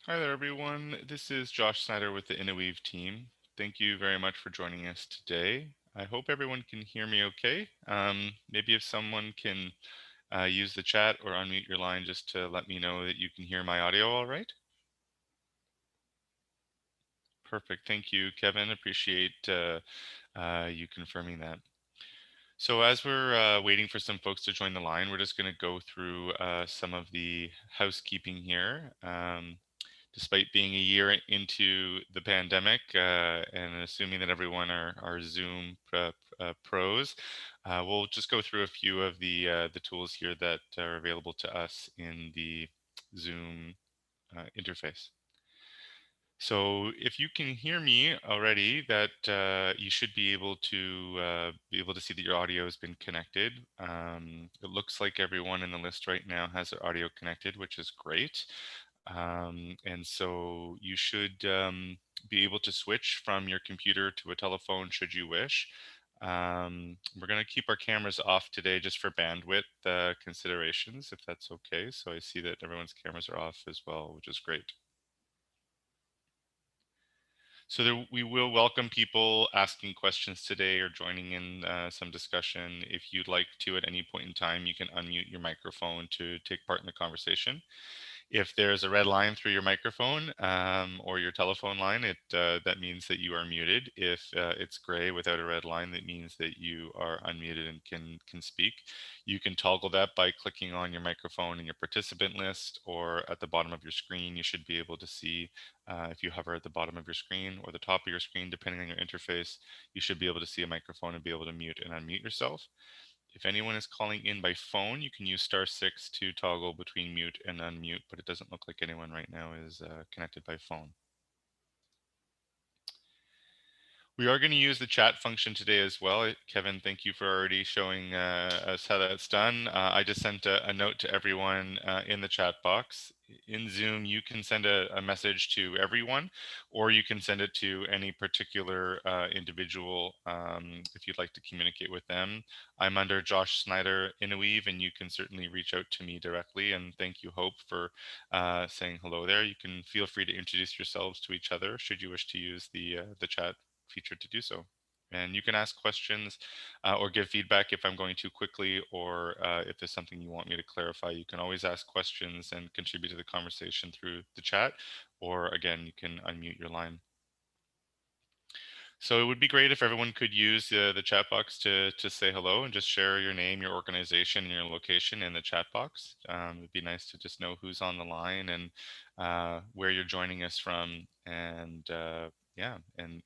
Hi there, everyone. This is Josh Snyder with the Innoweave team. Thank you very much for joining us today. I hope everyone can hear me okay. Maybe if someone can use the chat or unmute your line just to let me know that you can hear my audio all right. Perfect. Thank you, Kevin. Appreciate you confirming that. So as we're waiting for some folks to join the line, we're just going to go through some of the housekeeping here. Despite being a year into the pandemic and assuming that everyone are Zoom pros, we'll just go through a few of the tools here that are available to us in the Zoom interface. So if you can hear me already, that you should be able to see that your audio has been connected. It looks like everyone in the list right now has their audio connected, which is great. And so you should be able to switch from your computer to a telephone should you wish. We're going to keep our cameras off today just for bandwidth considerations, if that's okay. So I see that everyone's cameras are off as well, which is great. So we will welcome people asking questions today or joining in some discussion. If you'd like to at any point in time, you can unmute your microphone to take part in the conversation. If there's a red line through your microphone or your telephone line, that means that you are muted. If it's gray without a red line, that means that you are unmuted and can speak. You can toggle that by clicking on your microphone in your participant list, or at the bottom of your screen, you should be able to see, if you hover at the bottom of your screen or the top of your screen, depending on your interface, you should be able to see a microphone and be able to mute and unmute yourself. If anyone is calling in by phone, you can use *6 to toggle between mute and unmute, but it doesn't look like anyone right now is connected by phone. We are going to use the chat function today as well. Kevin, thank you for already showing us how that's done. I just sent a note to everyone in the chat box. In Zoom, you can send a message to everyone, or you can send it to any particular individual if you'd like to communicate with them. I'm under Josh Snyder Innoweave, and you can certainly reach out to me directly. And thank you, Hope, for saying hello there. You can feel free to introduce yourselves to each other should you wish to use the chat feature to do so. And you can ask questions or give feedback if I'm going too quickly, or if there's something you want me to clarify. You can always ask questions and contribute to the conversation through the chat, or again, you can unmute your line. So it would be great if everyone could use the chat box to say hello and just share your name, your organization, and your location in the chat box. It'd be nice to just know who's on the line and where you're joining us from, and yeah, and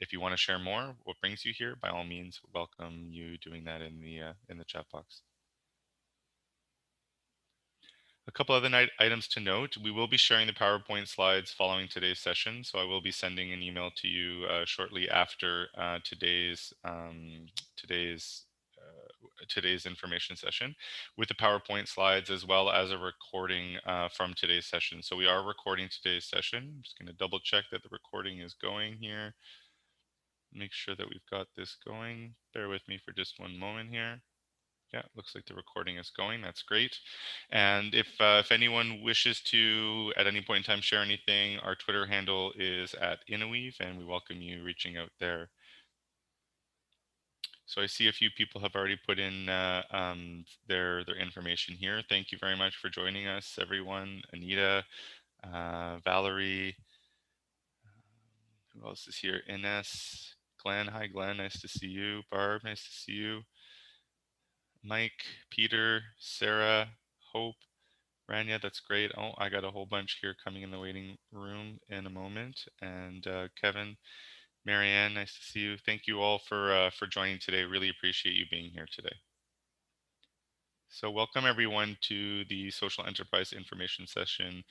if you want to share more, what brings you here, by all means, welcome you doing that in the chat box. A couple other items to note: we will be sharing the PowerPoint slides following today's session, so I will be sending an email to you shortly after today's information session with the PowerPoint slides, as well as a recording from today's session. So we are recording today's session. I'm just going to double check that the recording is going here. Make sure that we've got this going. Bear with me for just one moment here. Yeah, looks like the recording is going. That's great. And if anyone wishes to, at any point in time, share anything, our Twitter handle is @Innoweave, and we welcome you reaching out there. So I see a few people have already put in their information here. Thank you very much for joining us, everyone. Anita, Valerie, who else is here? Ines, Glenn. Hi, Glenn. Nice to see you. Barb, nice to see you. Mike, Peter, Sarah, Hope, Rania, that's great. Oh, I got a whole bunch here coming in the waiting room in a moment. And Kevin, Marianne, nice to see you. Thank you all for joining today. Really appreciate you being here today. So welcome everyone to the Social Enterprise Information Session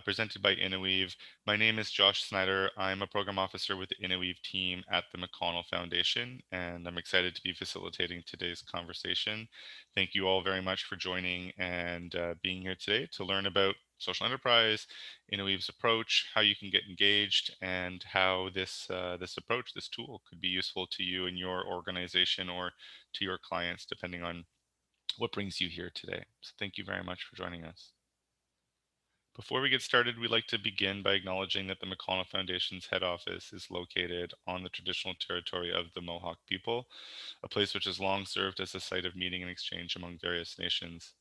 presented by Innoweave. My name is Josh Snyder. I'm a program officer with the Innoweave team at the McConnell Foundation, and I'm excited to be facilitating today's conversation. Thank you all very much for joining and being here today to learn about social enterprise, Innoweave's approach, how you can get engaged, and how this approach, this tool, could be useful to you and your organization or to your clients, depending on what brings you here today. So thank you very much for joining us. Before we get started, we'd like to begin by acknowledging that the McConnell Foundation's head office is located on the traditional territory of the Mohawk people, a place which has long served as a site of meeting and exchange among various nations.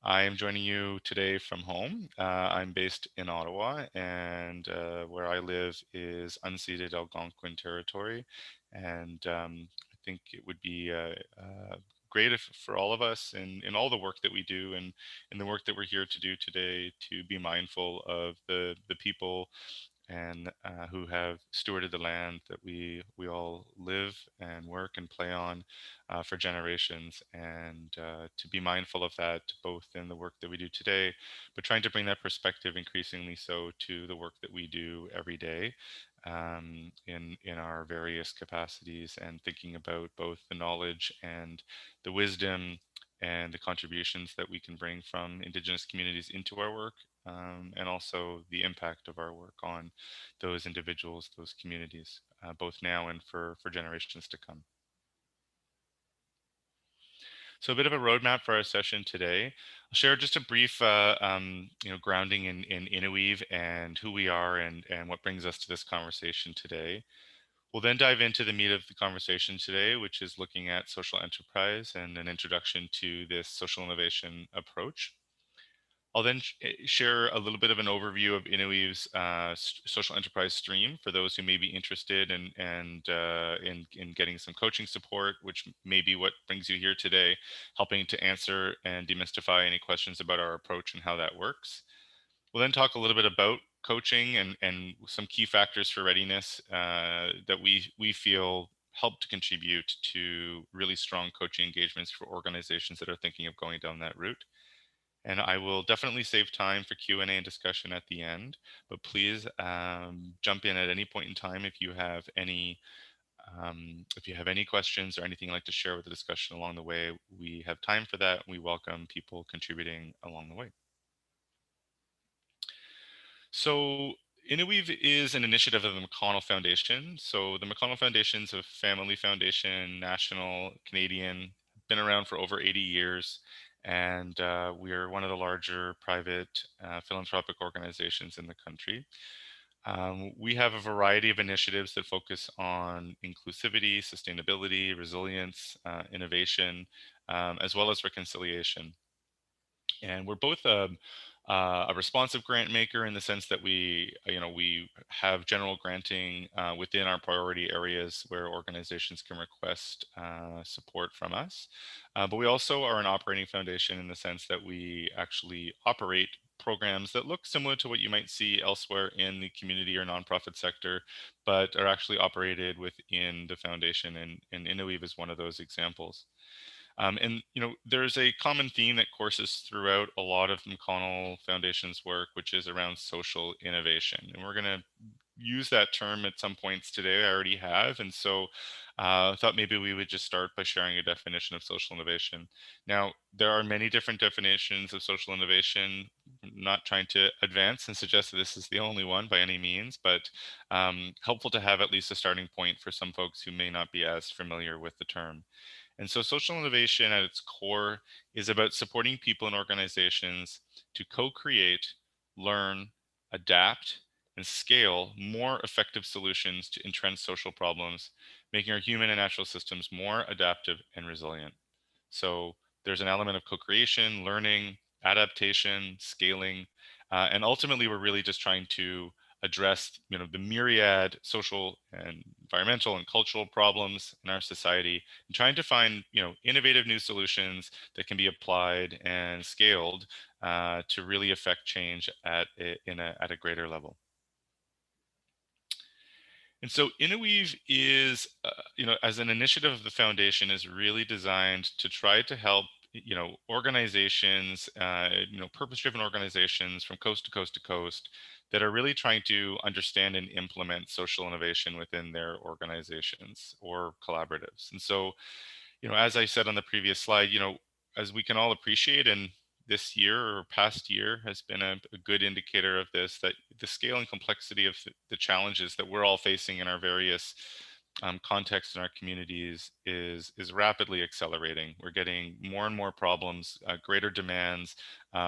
I am joining you today from home. I'm based in Ottawa, and where I live is unceded Algonquin territory. And I think it would be great if, for all of us in all the work that we do and in the work that we're here to do today, to be mindful of the people and who have stewarded the land that we all live and work and play on for generations, and to be mindful of that both in the work that we do today, but trying to bring that perspective increasingly so to the work that we do every day in our various capacities, and thinking about both the knowledge and the wisdom and the contributions that we can bring from Indigenous communities into our work, and also the impact of our work on those individuals, those communities, both now and for generations to come. So a bit of a roadmap for our session today. I'll share just a brief, grounding in Innoweave and who we are and what brings us to this conversation today. We'll then dive into the meat of the conversation today, which is looking at social enterprise and an introduction to this social innovation approach. I'll then share a little bit of an overview of Innoweave's social enterprise stream for those who may be interested in getting some coaching support, which may be what brings you here today, helping to answer and demystify any questions about our approach and how that works. We'll then talk a little bit about coaching and some key factors for readiness that we feel help to contribute to really strong coaching engagements for organizations that are thinking of going down that route. And I will definitely save time for Q&A and discussion at the end, but please jump in at any point in time if you have any questions or anything you'd like to share with the discussion along the way. We have time for that. We welcome people contributing along the way. So Innoweave is an initiative of the McConnell Foundation. So the McConnell Foundation is a family foundation, national, Canadian, been around for over 80 years. And we are one of the larger private philanthropic organizations in the country. We have a variety of initiatives that focus on inclusivity, sustainability, resilience, innovation, as well as reconciliation. And we're both a responsive grant maker in the sense that we have general granting within our priority areas where organizations can request support from us. But we also are an operating foundation in the sense that we actually operate programs that look similar to what you might see elsewhere in the community or nonprofit sector, but are actually operated within the foundation, and Innoweave is one of those examples. And there's a common theme that courses throughout a lot of McConnell Foundation's work, which is around social innovation. And we're going to use that term at some points today. I already have, and so I thought maybe we would just start by sharing a definition of social innovation. Now, there are many different definitions of social innovation. I'm not trying to advance and suggest that this is the only one by any means, but helpful to have at least a starting point for some folks who may not be as familiar with the term. And so social innovation at its core is about supporting people and organizations to co-create, learn, adapt, and scale more effective solutions to entrenched social problems, making our human and natural systems more adaptive and resilient. So there's an element of co-creation, learning, adaptation, scaling, and ultimately we're really just trying to address the myriad social and environmental and cultural problems in our society, and trying to find innovative new solutions that can be applied and scaled to really affect change at a greater level. And so Innoweave is, as an initiative of the foundation, is really designed to try to help, organizations, purpose-driven organizations from coast to coast to coast that are really trying to understand and implement social innovation within their organizations or collaboratives. And so, as I said on the previous slide, as we can all appreciate, and this year or past year has been a good indicator of this, that the scale and complexity of the challenges that we're all facing in our various context in our communities is rapidly accelerating. We're getting more and more problems, greater demands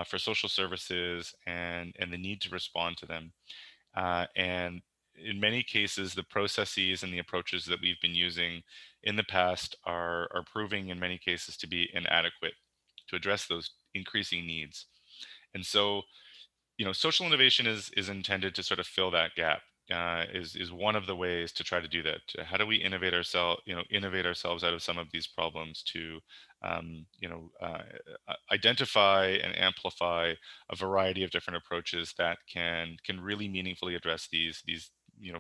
for social services, and the need to respond to them. And in many cases, the processes and the approaches that we've been using in the past are proving in many cases to be inadequate to address those increasing needs. And so, social innovation is intended to sort of fill that gap. Is one of the ways to try to do that. How do we innovate ourselves out of some of these problems to, identify and amplify a variety of different approaches that can really meaningfully address these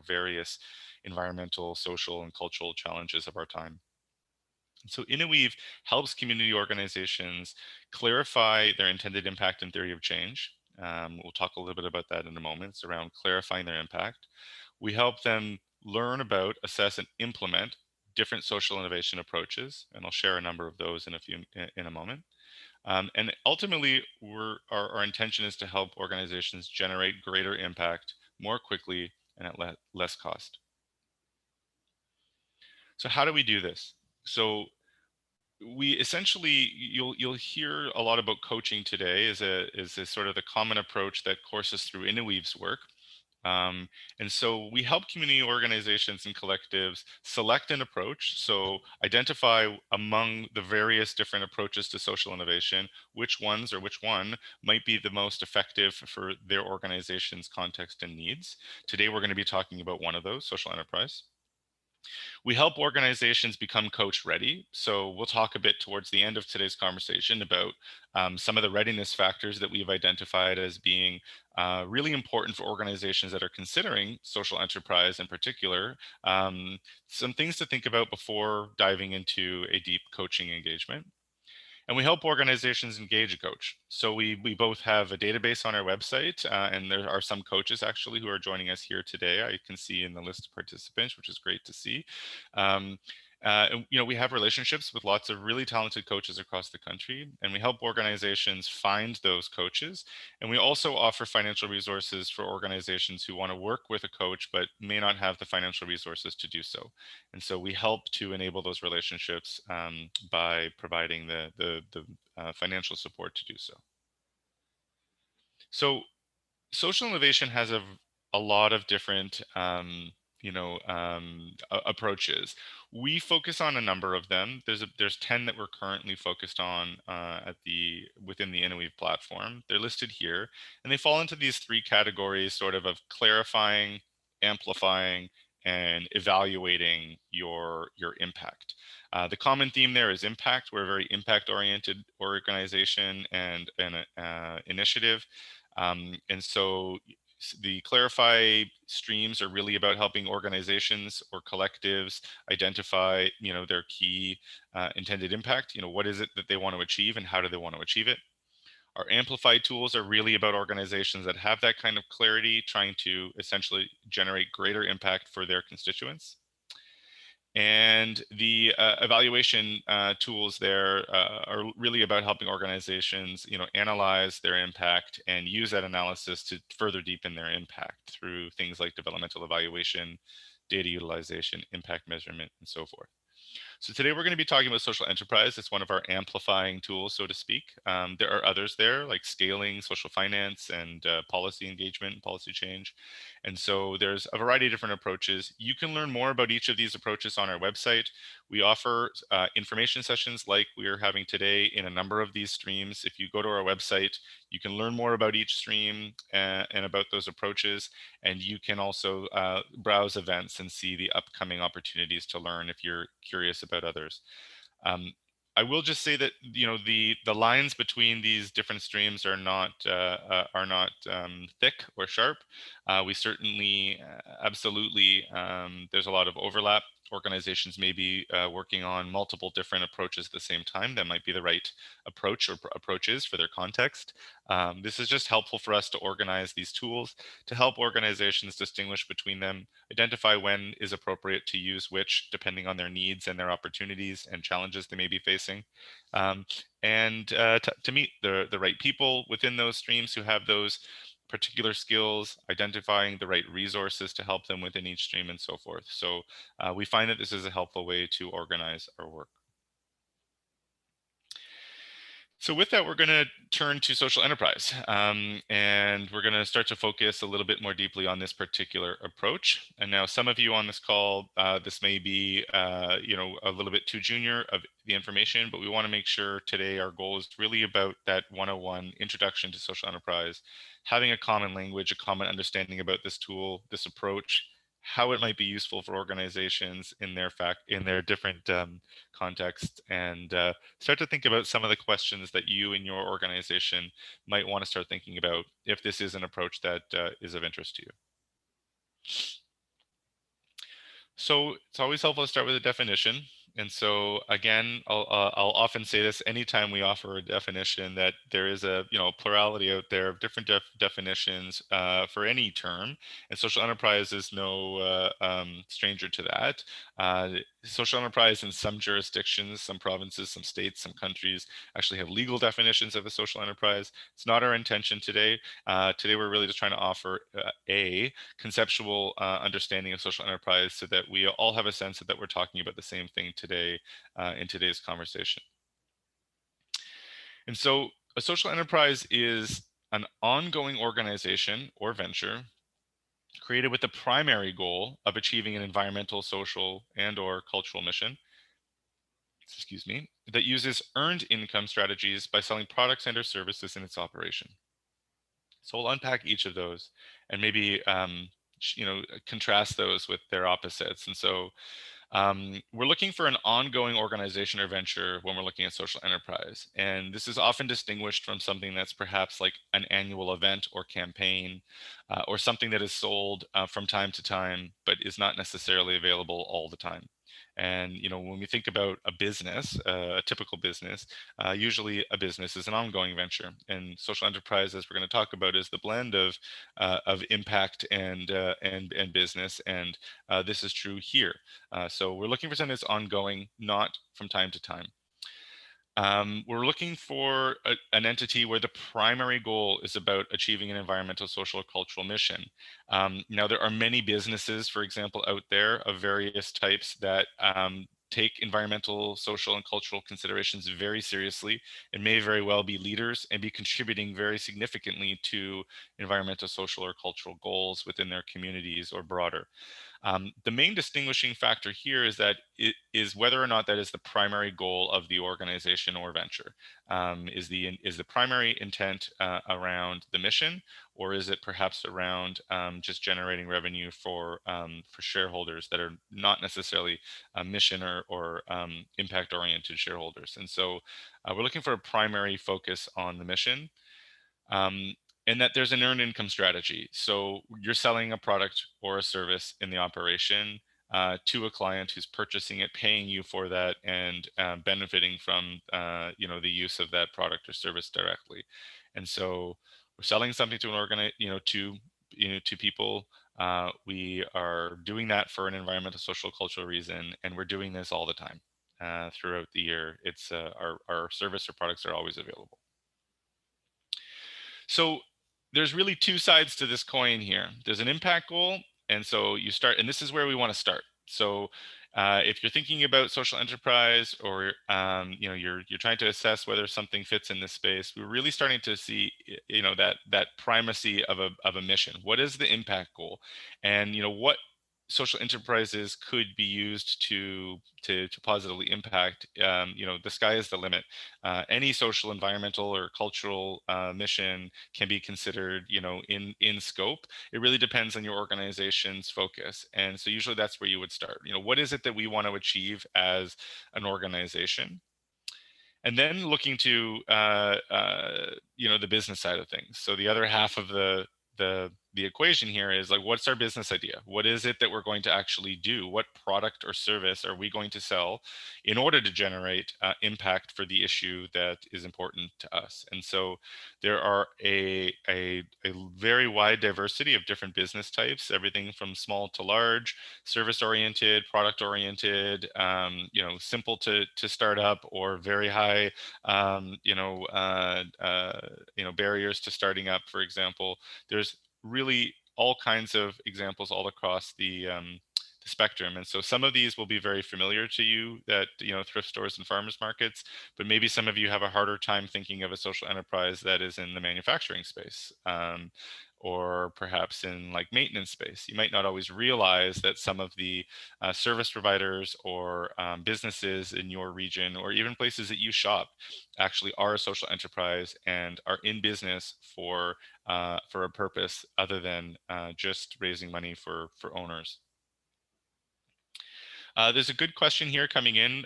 various environmental, social, and cultural challenges of our time. So Innoweave helps community organizations clarify their intended impact and theory of change. We'll talk a little bit about that in a moment. It's around clarifying their impact. We help them learn about, assess, and implement different social innovation approaches, and I'll share a number of those in a moment. And ultimately, our intention is to help organizations generate greater impact more quickly and at less cost. So how do we do this? So we essentially, you'll hear a lot about coaching today as a sort of the common approach that courses through Innoweave's work. And so we help community organizations and collectives select an approach. So identify among the various different approaches to social innovation, which ones or which one might be the most effective for their organization's context and needs. Today, we're going to be talking about one of those, social enterprise. We help organizations become coach ready. So we'll talk a bit towards the end of today's conversation about some of the readiness factors that we've identified as being really important for organizations that are considering social enterprise in particular. Some things to think about before diving into a deep coaching engagement. And we help organizations engage a coach. So we both have a database on our website, and there are some coaches actually who are joining us here today. I can see in the list of participants, which is great to see. Um, we have relationships with lots of really talented coaches across the country, and we help organizations find those coaches. And we also offer financial resources for organizations who want to work with a coach but may not have the financial resources to do so. And so we help to enable those relationships by providing the financial support to do so. So social innovation has a lot of different approaches. We focus on a number of them. There's 10 that we're currently focused on within the Innoweave platform. They're listed here, and they fall into these three categories, sort of clarifying, amplifying, and evaluating your impact. The common theme there is impact. We're a very impact-oriented organization and an initiative. And so the clarify streams are really about helping organizations or collectives identify, their key intended impact. What is it that they want to achieve and how do they want to achieve it? Our amplify tools are really about organizations that have that kind of clarity, trying to essentially generate greater impact for their constituents. And the evaluation tools there are really about helping organizations, analyze their impact and use that analysis to further deepen their impact through things like developmental evaluation, data utilization, impact measurement, and so forth. So today we're going to be talking about social enterprise. It's one of our amplifying tools, so to speak. There are others there like scaling, social finance, and policy engagement, policy change. And so there's a variety of different approaches. You can learn more about each of these approaches on our website. We offer information sessions like we are having today in a number of these streams. If you go to our website, you can learn more about each stream and about those approaches. And you can also browse events and see the upcoming opportunities to learn if you're curious about others. I will just say that the lines between these different streams are not thick or sharp. We certainly absolutely there's a lot of overlap. Organizations may be working on multiple different approaches at the same time. That might be the right approach or approaches for their context. This is just helpful for us to organize these tools to help organizations distinguish between them, identify when is appropriate to use which, depending on their needs and their opportunities and challenges they may be facing, and to meet the right people within those streams who have those particular skills, identifying the right resources to help them within each stream, and so forth. So we find that this is a helpful way to organize our work. So with that, we're going to turn to social enterprise, and we're going to start to focus a little bit more deeply on this particular approach. And now, some of you on this call, this may be, a little bit too junior of the information, but we want to make sure today our goal is really about that 101 introduction to social enterprise, having a common language, a common understanding about this tool, this approach, how it might be useful for organizations in their different contexts, and start to think about some of the questions that you and your organization might want to start thinking about if this is an approach that is of interest to you. So it's always helpful to start with a definition. And so again, I'll often say this anytime we offer a definition, that there is a plurality out there of different definitions for any term, and social enterprise is no stranger to that. Social enterprise in some jurisdictions, some provinces, some states, some countries actually have legal definitions of a social enterprise. It's not our intention today. Today we're really just trying to offer a conceptual understanding of social enterprise, so that we all have a sense that we're talking about the same thing today in today's conversation. And so a social enterprise is an ongoing organization or venture created with the primary goal of achieving an environmental, social, and or cultural mission, excuse me, that uses earned income strategies by selling products and or services in its operation. So we'll unpack each of those and maybe contrast those with their opposites. And so we're looking for an ongoing organization or venture when we're looking at social enterprise. And this is often distinguished from something that's perhaps like an annual event or campaign, or something that is sold from time to time, but is not necessarily available all the time. And when we think about a business, a typical business, usually a business is an ongoing venture. And social enterprise, as we're going to talk about, is the blend of impact and business. And this is true here. So we're looking for something that's ongoing, not from time to time. We're looking for an entity where the primary goal is about achieving an environmental, social, cultural mission. Now, there are many businesses, for example, out there of various types that take environmental, social, and cultural considerations very seriously, and may very well be leaders and be contributing very significantly to environmental, social, or cultural goals within their communities or broader. The main distinguishing factor here is that it is whether or not that is the primary goal of the organization or venture. Is the primary intent around the mission, or is it perhaps around just generating revenue for shareholders that are not necessarily mission or impact oriented shareholders? And so we're looking for a primary focus on the mission. And that there's an earned income strategy. So you're selling a product or a service in the operation to a client who's purchasing it, paying you for that, and benefiting from the use of that product or service directly. And so we're selling something to to people. We are doing that for an environmental, social, cultural reason, and we're doing this all the time throughout the year. It's our service or products are always available. So there's really two sides to this coin here. There's an impact goal, and so you start, and this is where we want to start. So if you're thinking about social enterprise, or you're trying to assess whether something fits in this space, we're really starting to see that primacy of a mission. What is the impact goal, and what social enterprises could be used to positively impact. The sky is the limit. Any social, environmental, or cultural mission can be considered, in scope. It really depends on your organization's focus, and so usually that's where you would start. What is it that we want to achieve as an organization? And then looking to the business side of things. So the other half of the the equation here is like, what's our business idea? What is it that we're going to actually do? What product or service are we going to sell in order to generate impact for the issue that is important to us? And so there are a very wide diversity of different business types, everything from small to large, service oriented, product oriented, simple to start up, or very high, barriers to starting up, for example. There's really all kinds of examples all across the spectrum. And so some of these will be very familiar to you, that, thrift stores and farmers markets, but maybe some of you have a harder time thinking of a social enterprise that is in the manufacturing space. Or perhaps in like maintenance space. You might not always realize that some of the service providers or businesses in your region, or even places that you shop, actually are a social enterprise and are in business for a purpose other than just raising money for owners. There's a good question here coming in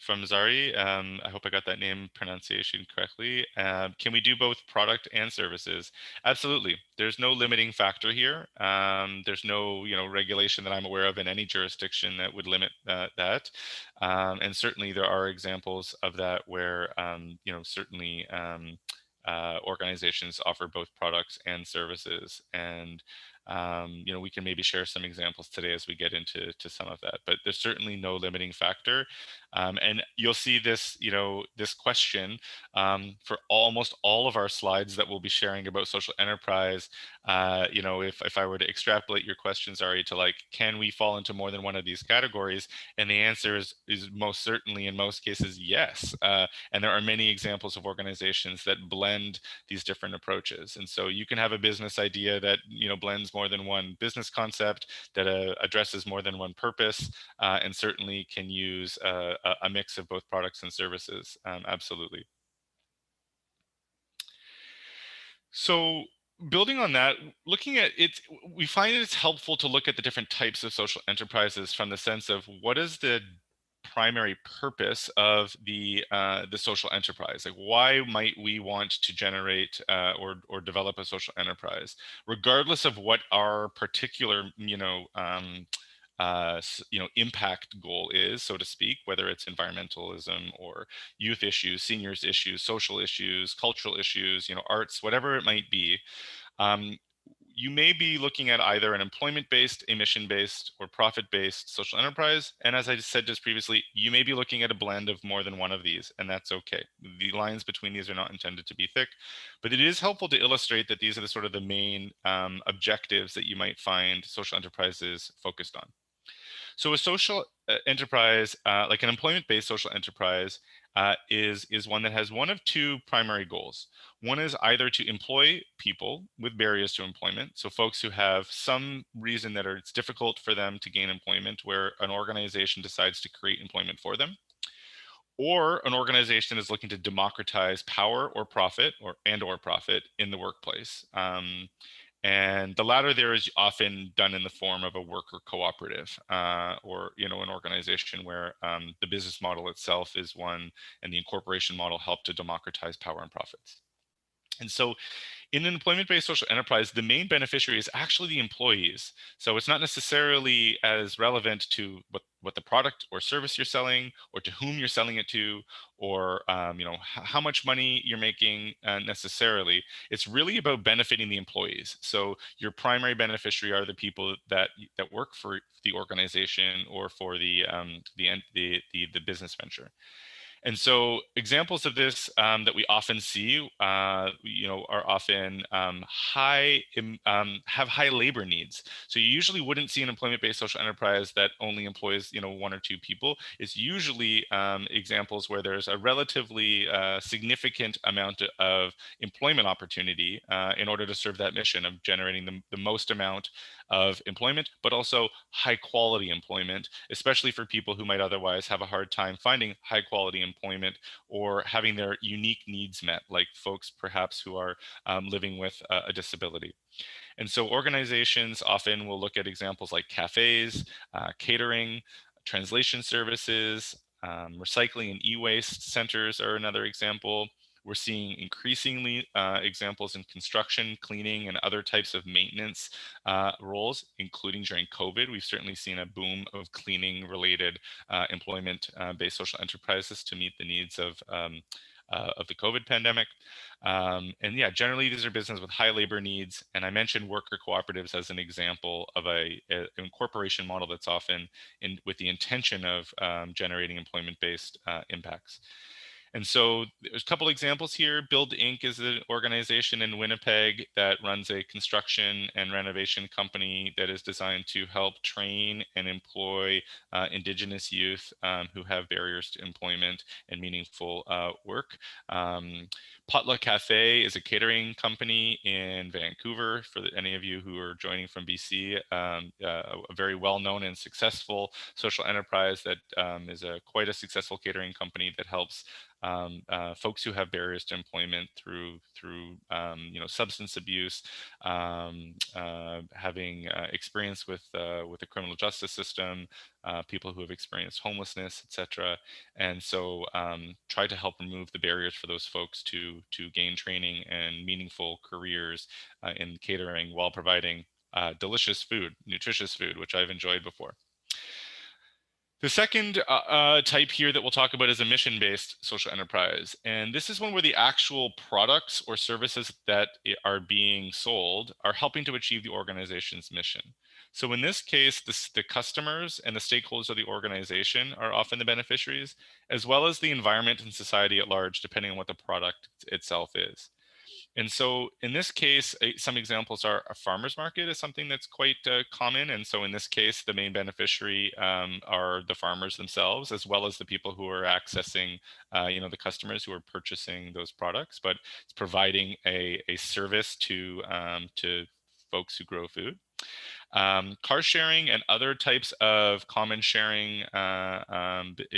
from Zari. I hope I got that name pronunciation correctly. Can we do both product and services? Absolutely. There's no limiting factor here. There's no, regulation that I'm aware of in any jurisdiction that would limit that. And certainly there are examples of that where, certainly organizations offer both products and services. And we can maybe share some examples today as we get into some of that, but there's certainly no limiting factor. And you'll see this, this question for almost all of our slides that we'll be sharing about social enterprise. If I were to extrapolate your questions, Ari, to like, can we fall into more than one of these categories? And the answer is most certainly, in most cases, yes. And there are many examples of organizations that blend these different approaches. And so you can have a business idea that, blends more than one business concept, that addresses more than one purpose, and certainly can use a mix of both products and services. Absolutely. So building on that, looking at it, we find it's helpful to look at the different types of social enterprises from the sense of what is the primary purpose of the social enterprise. Like, why might we want to generate or develop a social enterprise, regardless of what our particular impact goal is, so to speak, whether it's environmentalism or youth issues, seniors issues, social issues, cultural issues, arts, whatever it might be. Um, you may be looking at either an employment-based, emission-based, or profit-based social enterprise. And as I said just previously, you may be looking at a blend of more than one of these, and that's okay. The lines between these are not intended to be thick, but it is helpful to illustrate that these are the sort of the main objectives that you might find social enterprises focused on. So a social enterprise, like an employment-based social enterprise, is one that has one of two primary goals. One is either to employ people with barriers to employment, so folks who have some reason that it's difficult for them to gain employment, where an organization decides to create employment for them, or an organization is looking to democratize power or profit or profit in the workplace. And the latter there is often done in the form of a worker cooperative, or an organization where the business model itself is one, and the incorporation model help to democratize power and profits. And so in an employment-based social enterprise, the main beneficiary is actually the employees. So it's not necessarily as relevant to what the product or service you're selling, or to whom you're selling it to, or how much money you're making necessarily. It's really about benefiting the employees. So your primary beneficiary are the people that work for the organization or for the business venture. And so examples of this that we often see, are often have high labor needs. So you usually wouldn't see an employment-based social enterprise that only employs, one or two people. It's usually examples where there's a relatively significant amount of employment opportunity in order to serve that mission of generating the most amount of employment, but also high quality employment, especially for people who might otherwise have a hard time finding high quality employment or having their unique needs met, like folks perhaps who are living with a disability. And so organizations often will look at examples like cafes, catering, translation services, recycling and e-waste centers are another example, We're seeing increasingly examples in construction, cleaning, and other types of maintenance roles, including during COVID. We've certainly seen a boom of cleaning related employment based social enterprises to meet the needs of the COVID pandemic. And yeah, generally these are businesses with high labor needs. And I mentioned worker cooperatives as an example of an incorporation model that's often with the intention of generating employment-based impacts. And so there's a couple examples here. Build Inc. is an organization in Winnipeg that runs a construction and renovation company that is designed to help train and employ Indigenous youth who have barriers to employment and meaningful work. Potluck Cafe is a catering company in Vancouver. For any of you who are joining from BC, a very well-known and successful social enterprise that is quite a successful catering company that helps folks who have barriers to employment through substance abuse, having experience with the criminal justice system, people who have experienced homelessness, etc. And so try to help remove the barriers for those folks to gain training and meaningful careers in catering while providing delicious food, nutritious food, which I've enjoyed before. The second type here that we'll talk about is a mission-based social enterprise. And this is one where the actual products or services that are being sold are helping to achieve the organization's mission. So in this case, the customers and the stakeholders of the organization are often the beneficiaries, as well as the environment and society at large, depending on what the product itself is. And so in this case, some examples are a farmer's market is something that's quite common. And so in this case, the main beneficiary are the farmers themselves, as well as the people who are accessing, the customers who are purchasing those products. But it's providing a service to folks who grow food. Car sharing and other types of common sharing,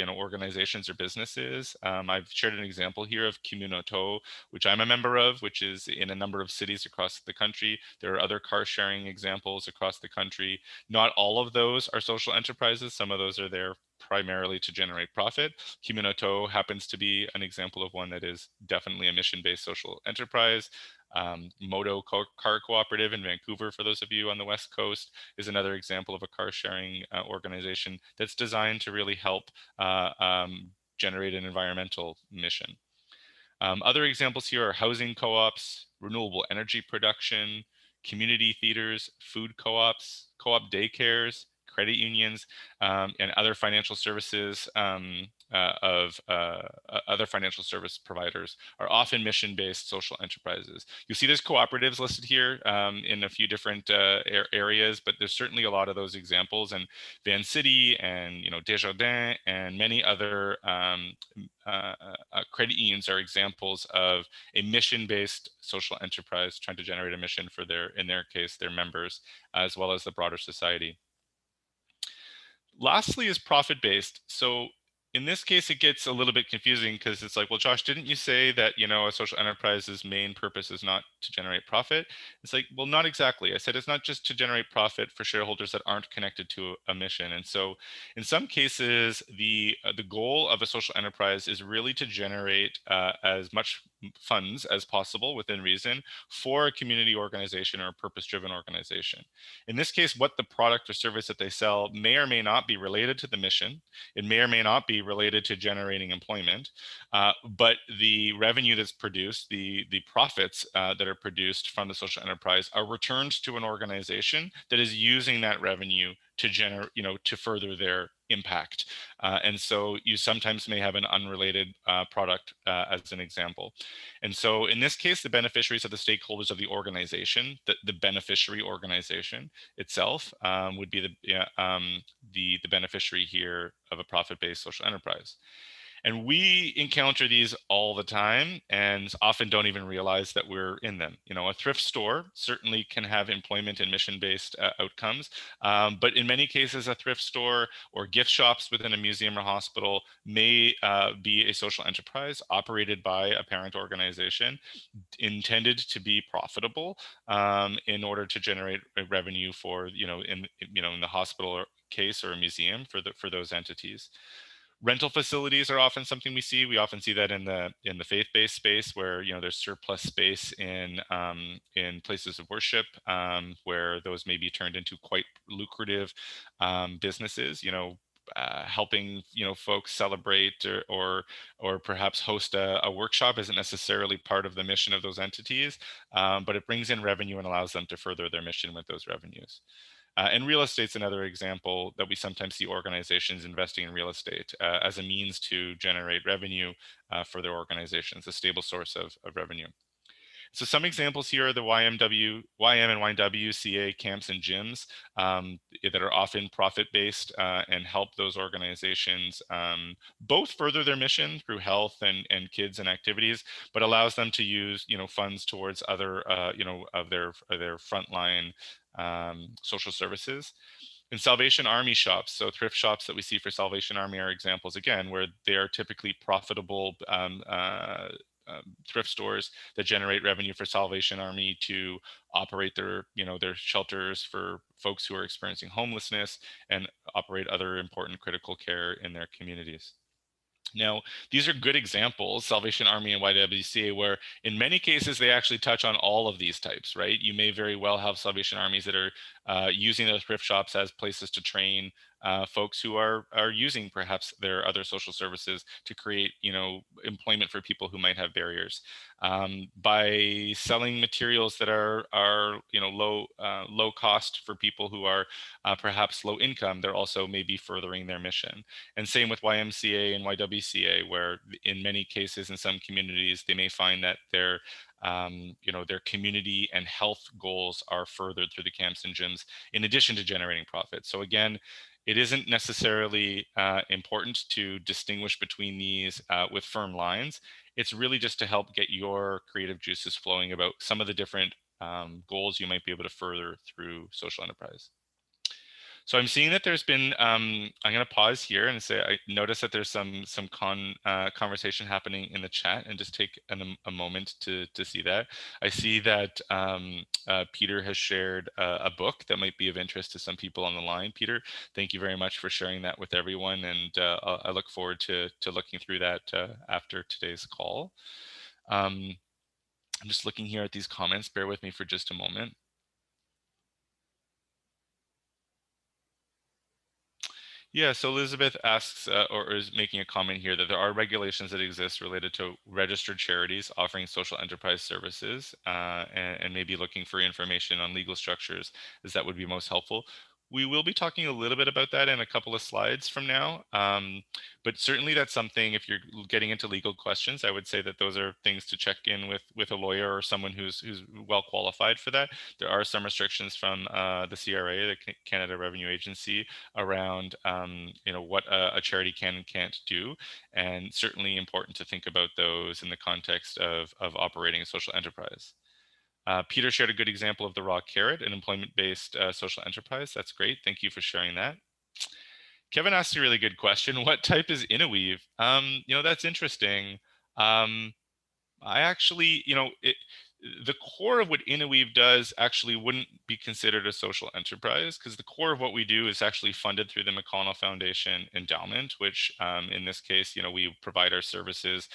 organizations or businesses. I've shared an example here of Kimunoto, which I'm a member of, which is in a number of cities across the country. There are other car sharing examples across the country. Not all of those are social enterprises. Some of those are there primarily to generate profit. Kimunoto happens to be an example of one that is definitely a mission-based social enterprise. Moto Car Cooperative in Vancouver, for those of you on the West Coast, is another example of a car sharing organization that's designed to really help generate an environmental mission. Other examples here are housing co-ops, renewable energy production, community theaters, food co-ops, co-op daycares, credit unions, and other financial services other financial service providers are often mission-based social enterprises. You see there's cooperatives listed here in a few different areas, but there's certainly a lot of those examples. And Van City and Desjardins and many other credit unions are examples of a mission-based social enterprise trying to generate a mission for in their case, their members, as well as the broader society. Lastly is profit-based. So in this case, it gets a little bit confusing because it's like, well, Josh, didn't you say that, a social enterprise's main purpose is not to generate profit? It's like, well, not exactly. I said it's not just to generate profit for shareholders that aren't connected to a mission. And so in some cases, the goal of a social enterprise is really to generate as much funds as possible within reason for a community organization or a purpose-driven organization. In this case, what the product or service that they sell may or may not be related to the mission. It may or may not be related to generating employment, but the revenue that's produced, the profits that are produced from the social enterprise are returned to an organization that is using that revenue to generate, to further their impact. And so you sometimes may have an unrelated product as an example. And so in this case, the beneficiaries are the stakeholders of the organization, the beneficiary organization itself would be the beneficiary here of a profit-based social enterprise. And we encounter these all the time and often don't even realize that we're in them. A thrift store certainly can have employment and mission-based outcomes, but in many cases, a thrift store or gift shops within a museum or hospital may be a social enterprise operated by a parent organization intended to be profitable in order to generate revenue for, in the hospital case or a museum for those entities. Rental facilities are often something we see. We often see that in the faith-based space, where there's surplus space in places of worship, where those may be turned into quite lucrative businesses. Helping folks celebrate, or perhaps host a workshop isn't necessarily part of the mission of those entities, but it brings in revenue and allows them to further their mission with those revenues. And real estate's another example that we sometimes see organizations investing in real estate as a means to generate revenue for their organizations, a stable source of revenue. So some examples here are the YM and YWCA camps and gyms that are often profit-based and help those organizations both further their mission through health and kids and activities, but allows them to use funds towards other of their frontline social services. And Salvation Army shops, so thrift shops that we see for Salvation Army, are examples again where they are typically profitable thrift stores that generate revenue for Salvation Army to operate their shelters for folks who are experiencing homelessness and operate other important critical care in their communities. Now, these are good examples, Salvation Army and YWCA, where in many cases they actually touch on all of these types, right? You may very well have Salvation Armies that are using those thrift shops as places to train folks who are using perhaps their other social services to create, employment for people who might have barriers. By selling materials that are low cost for people who are perhaps low income, they're also maybe furthering their mission. And same with YMCA and YWCA, where in many cases in some communities, they may find that their community and health goals are furthered through the camps and gyms, in addition to generating profit. So again, it isn't necessarily important to distinguish between these with firm lines. It's really just to help get your creative juices flowing about some of the different goals you might be able to further through social enterprise. So I'm seeing that there's been, I'm going to pause here and say, I notice that there's some conversation happening in the chat, and just take a moment to see that. I see that Peter has shared a book that might be of interest to some people on the line. Peter, thank you very much for sharing that with everyone, and I look forward to looking through that after today's call. I'm just looking here at these comments. Bear with me for just a moment. Yeah, so Elizabeth asks, or is making a comment here, that there are regulations that exist related to registered charities offering social enterprise services, and maybe looking for information on legal structures, as that would be most helpful. We will be talking a little bit about that in a couple of slides from now, but certainly that's something, if you're getting into legal questions, I would say that those are things to check in with a lawyer or someone who's well qualified for that. There are some restrictions from the CRA, the Canada Revenue Agency, around what a charity can and can't do, and certainly important to think about those in the context of operating a social enterprise. Peter shared a good example of the Raw Carrot, an employment-based social enterprise. That's great. Thank you for sharing that. Kevin asked a really good question. What type is Innoweave? That's interesting. I actually, the core of what Innoweave does actually wouldn't be considered a social enterprise, because the core of what we do is actually funded through the McConnell Foundation endowment, which in this case, we provide our services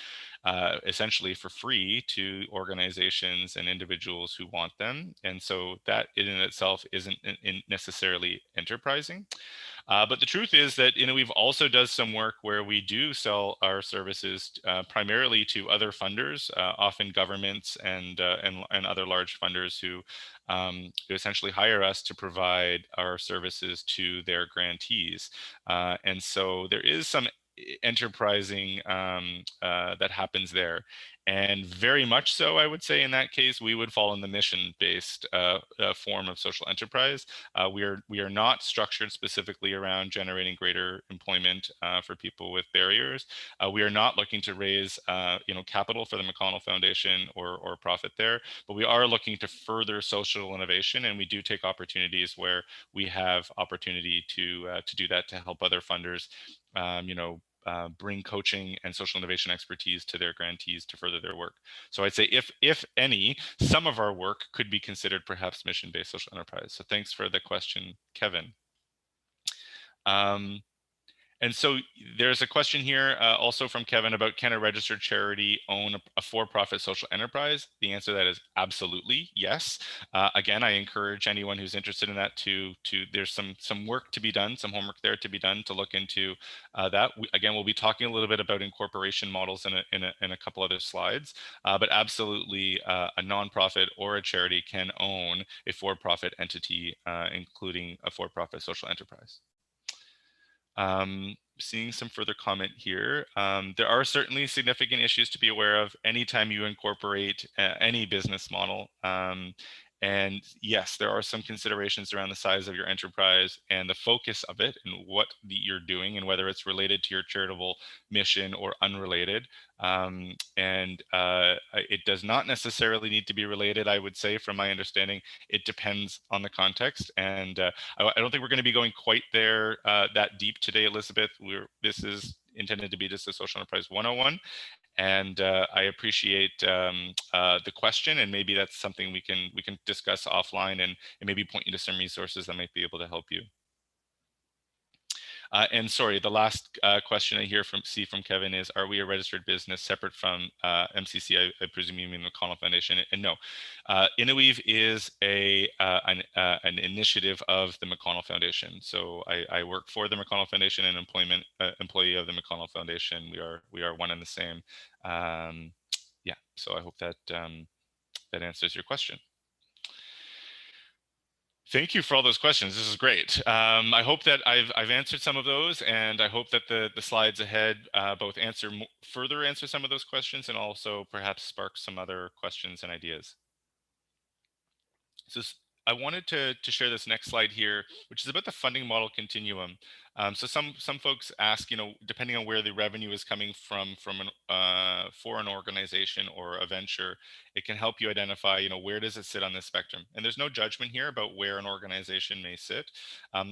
essentially for free to organizations and individuals who want them. And so that in itself isn't necessarily enterprising. But the truth is that Innoweave also does some work where we do sell our services primarily to other funders, often governments and other large funders who essentially hire us to provide our services to their grantees. And so there is some enterprising that happens there, and very much so, I would say in that case we would fall in the mission-based form of social enterprise. We are not structured specifically around generating greater employment for people with barriers. We are not looking to raise capital for the McConnell Foundation or profit there, but we are looking to further social innovation, and we do take opportunities where we have opportunity to do that, to help other funders bring coaching and social innovation expertise to their grantees to further their work. So I'd say if any, some of our work could be considered perhaps mission-based social enterprise. So thanks for the question, Kevin. And so there's a question here also from Kevin about, can a registered charity own a for-profit social enterprise? The answer to that is absolutely yes. Again, I encourage anyone who's interested in that to there's some work to be done, some homework there to be done to look into that. Again, we'll be talking a little bit about incorporation models in a couple other slides, but absolutely a nonprofit or a charity can own a for-profit entity, including a for-profit social enterprise. Seeing some further comment here. There are certainly significant issues to be aware of anytime you incorporate any business model. And yes, there are some considerations around the size of your enterprise and the focus of it and what you're doing and whether it's related to your charitable mission or unrelated. And it does not necessarily need to be related, I would say, from my understanding. It depends on the context. And I don't think we're going to be going quite there that deep today, Elizabeth. This is intended to be just a social enterprise 101. And I appreciate the question, and maybe that's something we can discuss offline and maybe point you to some resources that might be able to help you. And sorry, the last question I see from Kevin is, are we a registered business separate from MCC? I presume you mean the McConnell Foundation. And no, Innoweave is an initiative of the McConnell Foundation. So I work for the McConnell Foundation and employee of the McConnell Foundation. We are one and the same. Yeah, so I hope that that answers your question. Thank you for all those questions. This is great. I hope that I've answered some of those, and I hope that the slides ahead both further answer some of those questions and also perhaps spark some other questions and ideas. So I wanted to share this next slide here, which is about the funding model continuum. So some folks ask, depending on where the revenue is coming from for an organization or a venture, it can help you identify, where does it sit on this spectrum? And there's no judgment here about where an organization may sit.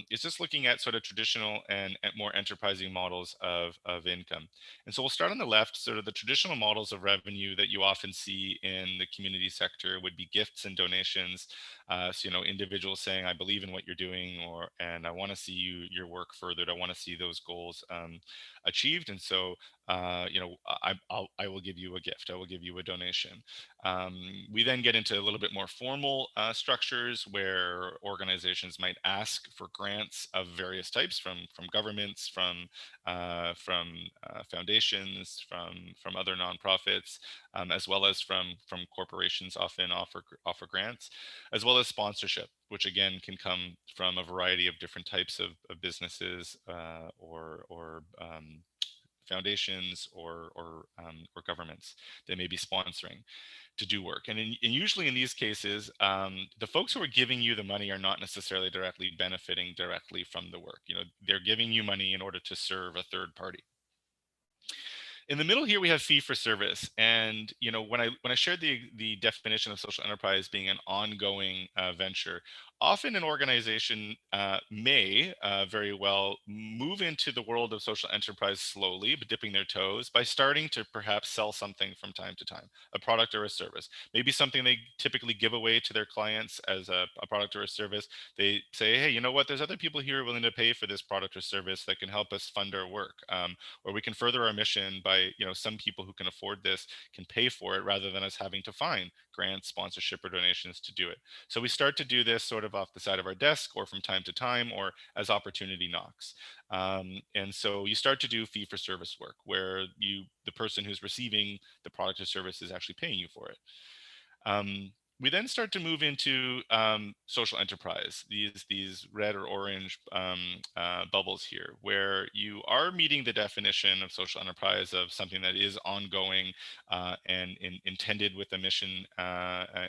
It's just looking at sort of traditional and more enterprising models of income. And so we'll start on the left. Sort of the traditional models of revenue that you often see in the community sector would be gifts and donations. So, individuals saying, I believe in what you're doing, and I want to see your work furthered. I want to see those goals achieved. And so, I will give you a gift. I will give you a donation. We then get into a little bit more formal structures where organizations might ask for grants of various types from governments, from foundations, from other nonprofits, as well as from corporations often offer grants, as well as sponsorship, which again can come from a variety of different types of businesses or foundations or governments that may be sponsoring to do work. And usually in these cases, the folks who are giving you the money are not necessarily directly benefiting directly from the work. They're giving you money in order to serve a third party. In the middle here, we have fee for service. And when I shared the definition of social enterprise being an ongoing venture, often an organization may very well move into the world of social enterprise slowly, but dipping their toes by starting to perhaps sell something from time to time, a product or a service, maybe something they typically give away to their clients as a product or a service. They say, hey, you know what? There's other people here willing to pay for this product or service that can help us fund our work. Or we can further our mission by, some people who can afford this can pay for it rather than us having to find grants, sponsorship, or donations to do it. So we start to do this sort of off the side of our desk or from time to time or as opportunity knocks. And so you start to do fee for service work where the person who's receiving the product or service is actually paying you for it. We then start to move into social enterprise, these red or orange bubbles here, where you are meeting the definition of social enterprise of something that is ongoing and intended with a mission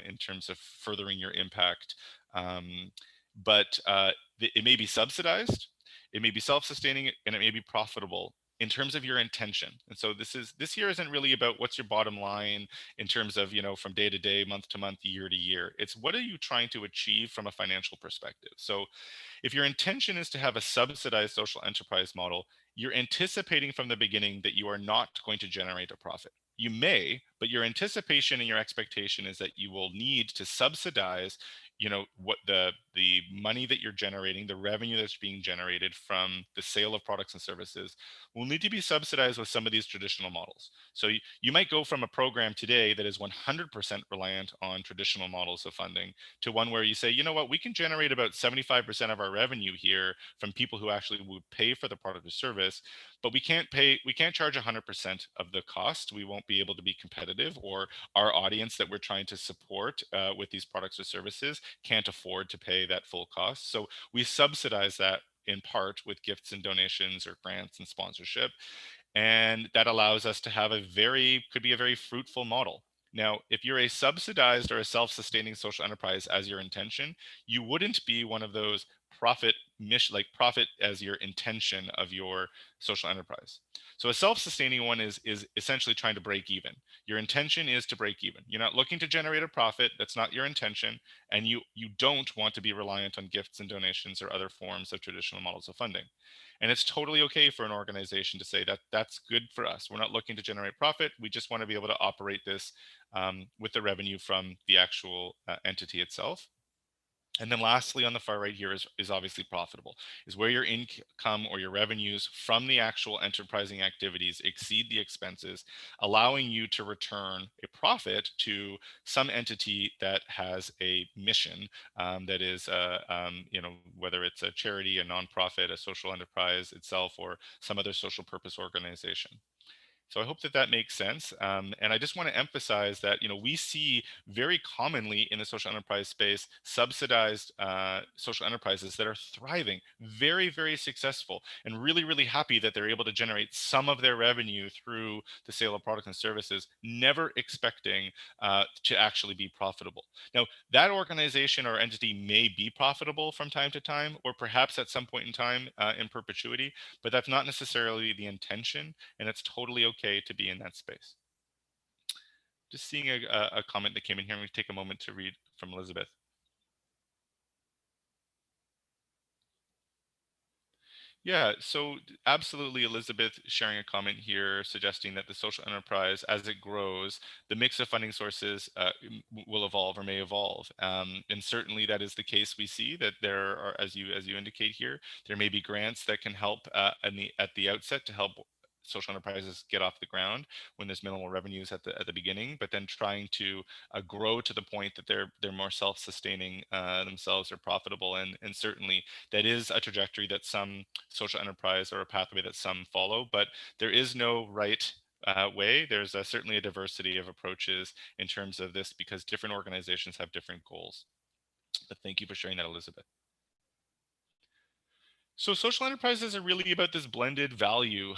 in terms of furthering your impact. But it may be subsidized, it may be self-sustaining, and it may be profitable in terms of your intention. And so this here isn't really about what's your bottom line in terms of, from day to day, month to month, year to year. It's what are you trying to achieve from a financial perspective? So if your intention is to have a subsidized social enterprise model, you're anticipating from the beginning that you are not going to generate a profit. You may, but your anticipation and your expectation is that you will need to subsidize what the money that you're generating, the revenue that's being generated from the sale of products and services will need to be subsidized with some of these traditional models. So you might go from a program today that is 100% reliant on traditional models of funding to one where you say, you know what, we can generate about 75% of our revenue here from people who actually would pay for the product or service, but we can't charge 100% of the cost. We won't be able to be competitive, or our audience that we're trying to support with these products or services can't afford to pay that full cost. So we subsidize that in part with gifts and donations or grants and sponsorship, and that allows us to have could be a very fruitful model. Now, if you're a subsidized or a self-sustaining social enterprise as your intention, you wouldn't be one of those profit mission, like profit as your intention of your social enterprise. So a self-sustaining one is essentially trying to break even. Your intention is to break even. You're not looking to generate a profit. That's not your intention. And you don't want to be reliant on gifts and donations or other forms of traditional models of funding. And it's totally okay for an organization to say that that's good for us. We're not looking to generate profit. We just want to be able to operate this with the revenue from the actual entity itself. And then lastly, on the far right here is obviously profitable, is where your income or your revenues from the actual enterprising activities exceed the expenses, allowing you to return a profit to some entity that has a mission that is, whether it's a charity, a nonprofit, a social enterprise itself, or some other social purpose organization. So I hope that that makes sense. And I just want to emphasize that we see very commonly in the social enterprise space subsidized social enterprises that are thriving, very, very successful, and really, really happy that they're able to generate some of their revenue through the sale of products and services, never expecting to actually be profitable. Now, that organization or entity may be profitable from time to time, or perhaps at some point in time in perpetuity, but that's not necessarily the intention, and it's totally okay to be in that space. Just seeing a comment that came in here. I'm going to take a moment to read from Elizabeth. Yeah, so absolutely, Elizabeth sharing a comment here suggesting that the social enterprise, as it grows, the mix of funding sources will evolve or may evolve, and certainly that is the case. We see that there are, as you indicate here, there may be grants that can help at the outset to help social enterprises get off the ground when there's minimal revenues at the beginning, but then trying to grow to the point that they're more self-sustaining themselves, or profitable, and certainly that is a trajectory that some social enterprise, or a pathway that some follow, but there is no right way. There's certainly a diversity of approaches in terms of this, because different organizations have different goals. But thank you for sharing that, Elizabeth. So social enterprises are really about this blended value.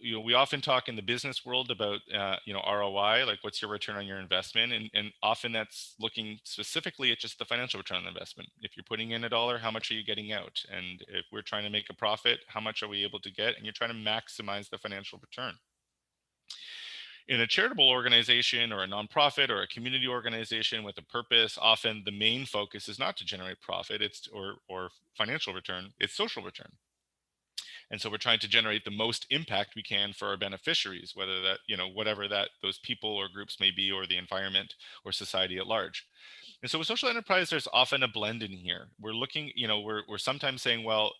We often talk in the business world about ROI, like what's your return on your investment, and often that's looking specifically at just the financial return on the investment. If you're putting in $1, how much are you getting out? And if we're trying to make a profit, how much are we able to get? And you're trying to maximize the financial return. In a charitable organization, or a nonprofit, or a community organization with a purpose, often the main focus is not to generate profit, or financial return, it's social return. And so we're trying to generate the most impact we can for our beneficiaries, whether that, whatever that those people or groups may be, or the environment or society at large. And so with social enterprise, there's often a blend in here. We're looking, we're sometimes saying, well,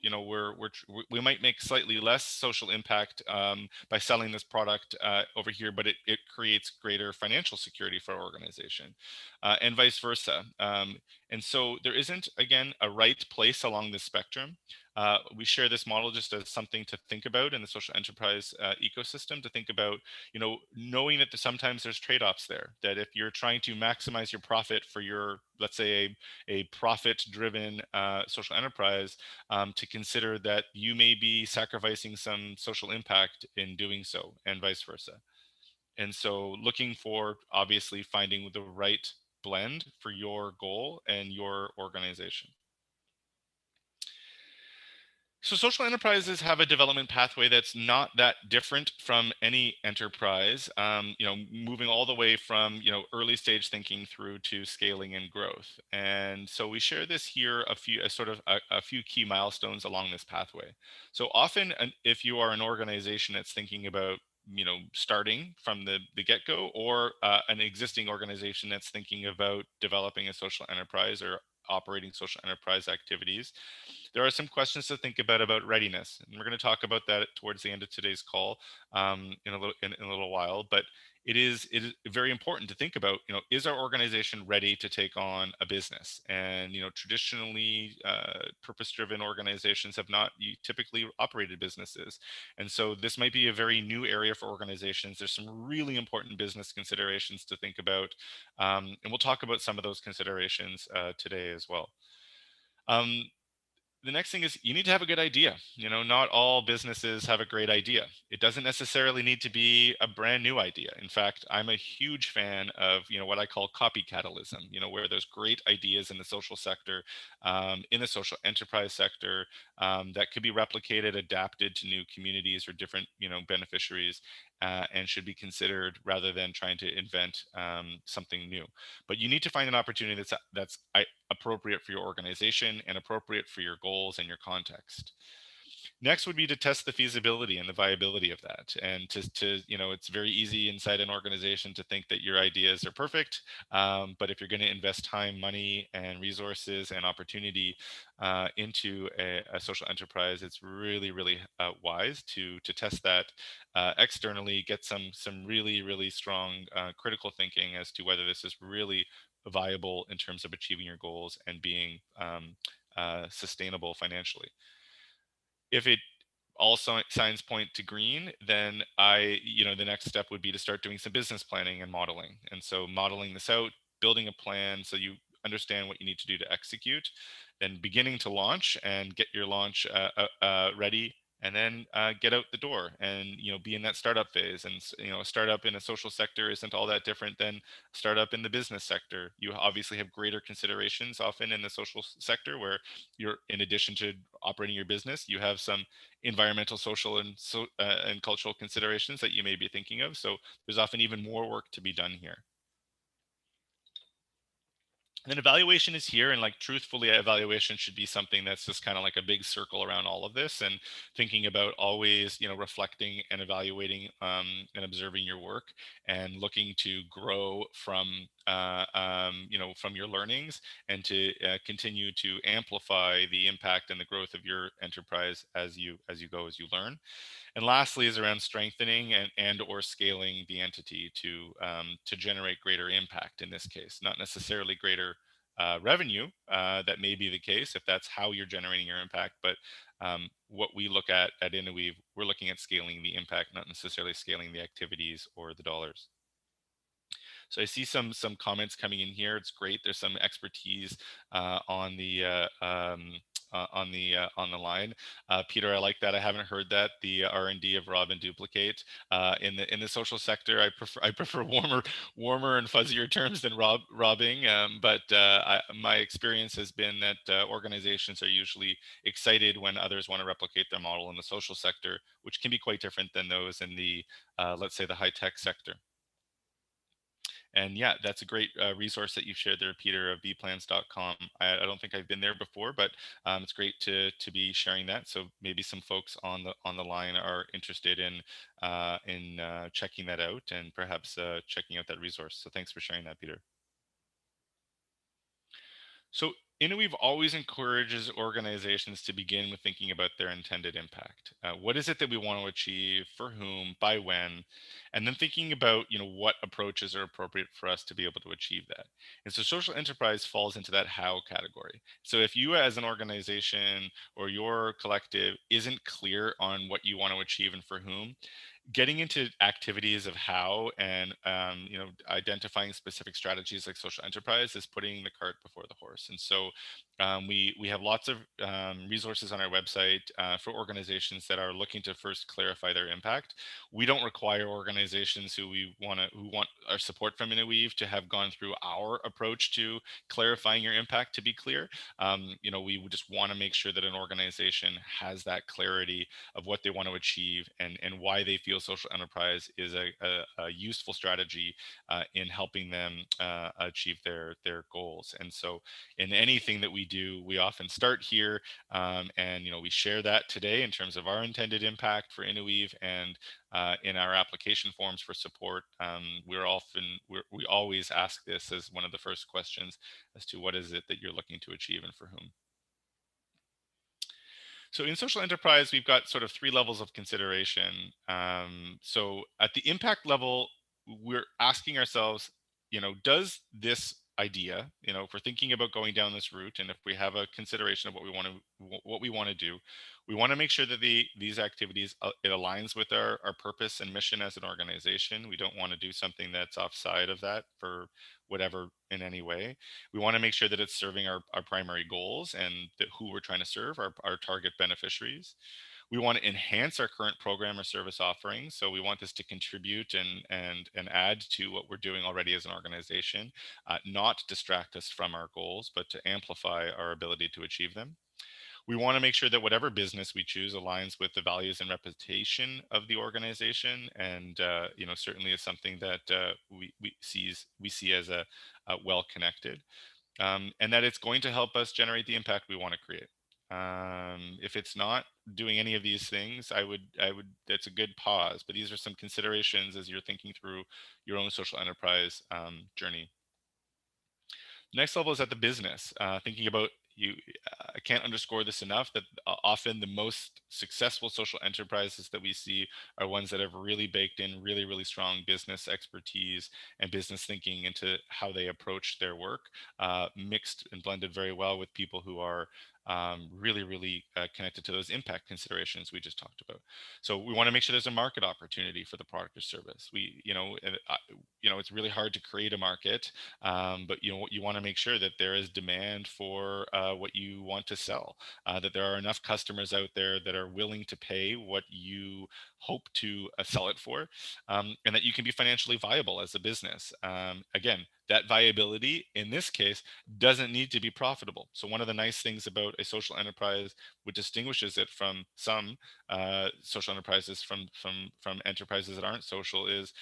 we might make slightly less social impact by selling this product over here, but it creates greater financial security for our organization, and vice versa. And so there isn't, again, a right place along this spectrum. We share this model just as something to think about in the social enterprise ecosystem, to think about, knowing that sometimes there's trade-offs there, that if you're trying to maximize your profit for your, let's say, a profit-driven social enterprise, to consider that you may be sacrificing some social impact in doing so, and vice versa. And so looking for, obviously, finding the right blend for your goal and your organization. So social enterprises have a development pathway that's not that different from any enterprise, moving all the way from, early stage thinking through to scaling and growth. And so we share this here, a few key milestones along this pathway. So often, if you are an organization that's thinking about, starting from the get-go, or an existing organization that's thinking about developing a social enterprise, or operating social enterprise activities, there are some questions to think about readiness, and we're going to talk about that towards the end of today's call, in a little while. But it is very important to think about, is our organization ready to take on a business? And traditionally, purpose-driven organizations have not typically operated businesses, and so this might be a very new area for organizations. There's some really important business considerations to think about, and we'll talk about some of those considerations today as well. Um, the next thing is you need to have a good idea. Not all businesses have a great idea. It doesn't necessarily need to be a brand new idea. In fact, I'm a huge fan of what I call copycatalysis. Where there's great ideas in the social sector, in the social enterprise sector, that could be replicated, adapted to new communities or different beneficiaries, and should be considered rather than trying to invent something new. But you need to find an opportunity that's appropriate for your organization and appropriate for your goals and your context. Next would be to test the feasibility and the viability of that. And it's very easy inside an organization to think that your ideas are perfect. But if you're going to invest time, money, and resources and opportunity into a social enterprise, it's really, really wise to test that externally, get some really, really strong critical thinking as to whether this is really viable in terms of achieving your goals and being sustainable financially. If it all signs point to green, then the next step would be to start doing some business planning and modeling. And so modeling this out, building a plan so you understand what you need to do to execute, then beginning to launch and get your launch ready, and then get out the door and be in that startup phase. And a startup in a social sector isn't all that different than a startup in the business sector. You obviously have greater considerations often in the social sector, where you're, in addition to operating your business, you have some environmental, social, and cultural considerations that you may be thinking of. So there's often even more work to be done here. And then evaluation is here, and like truthfully, evaluation should be something that's just kind of like a big circle around all of this, and thinking about always reflecting and evaluating and observing your work, and looking to grow from your learnings, and to continue to amplify the impact and the growth of your enterprise as you learn. And lastly is around strengthening and or scaling the entity to generate greater impact. In this case, not necessarily greater revenue. That may be the case if that's how you're generating your impact. But what we look at Innoweave, we're looking at scaling the impact, not necessarily scaling the activities or the dollars. So I see some comments coming in here. It's great. There's some expertise on the line. Peter, I like that. I haven't heard that, the R&D of rob and duplicate. In the social sector, I prefer warmer and fuzzier terms than robbing. But my experience has been that organizations are usually excited when others want to replicate their model in the social sector, which can be quite different than those in the let's say the high tech sector. And yeah, that's a great resource that you've shared there, Peter, of bplans.com. I don't think I've been there before, but it's great to be sharing that. So maybe some folks on the line are interested in checking that out, and perhaps checking out that resource. So thanks for sharing that, Peter. So Innoweave always encourages organizations to begin with thinking about their intended impact. What is it that we want to achieve, for whom, by when, and then thinking about what approaches are appropriate for us to be able to achieve that. And so social enterprise falls into that how category. So if you as an organization or your collective isn't clear on what you want to achieve and for whom, getting into activities of how, and identifying specific strategies like social enterprise, is putting the cart before the horse. And so we have lots of resources on our website for organizations that are looking to first clarify their impact. We don't require organizations who want our support from Innoweave to have gone through our approach to clarifying your impact to be clear. We would just want to make sure that an organization has that clarity of what they want to achieve, and why they feel social enterprise is a useful strategy in helping them achieve their goals. And so in anything that we we do, we often start here, and we share that today in terms of our intended impact for Innoweave, and in our application forms for support, we always ask this as one of the first questions as to what is it that you're looking to achieve and for whom. So in social enterprise, we've got sort of three levels of consideration. So at the impact level, we're asking ourselves, does this idea, if we're thinking about going down this route, and if we have a consideration of what we want to do, we want to make sure that these activities, it aligns with our purpose and mission as an organization. We don't want to do something that's offside of that for whatever in any way. We want to make sure that it's serving our primary goals and that who we're trying to serve, our target beneficiaries. We want to enhance our current program or service offerings. So we want this to contribute and add to what we're doing already as an organization, not distract us from our goals, but to amplify our ability to achieve them. We want to make sure that whatever business we choose aligns with the values and reputation of the organization, and certainly is something that we see as a well connected, and that it's going to help us generate the impact we want to create. If it's not doing any of these things, I would that's a good pause. But these are some considerations as you're thinking through your own social enterprise journey. Next level is at the business, thinking about you. I can't underscore this enough that often the most successful social enterprises that we see are ones that have really baked in really, really strong business expertise and business thinking into how they approach their work, mixed and blended very well with people who are really, really connected to those impact considerations we just talked about. So we want to make sure there's a market opportunity for the product or service. It's really hard to create a market, but you want to make sure that there is demand for what you want to sell, that there are enough customers out there that are willing to pay what you hope to sell it for, and that you can be financially viable as a business. Again, that viability in this case doesn't need to be profitable. So one of the nice things about a social enterprise, what distinguishes it from some social enterprises from enterprises that aren't social, is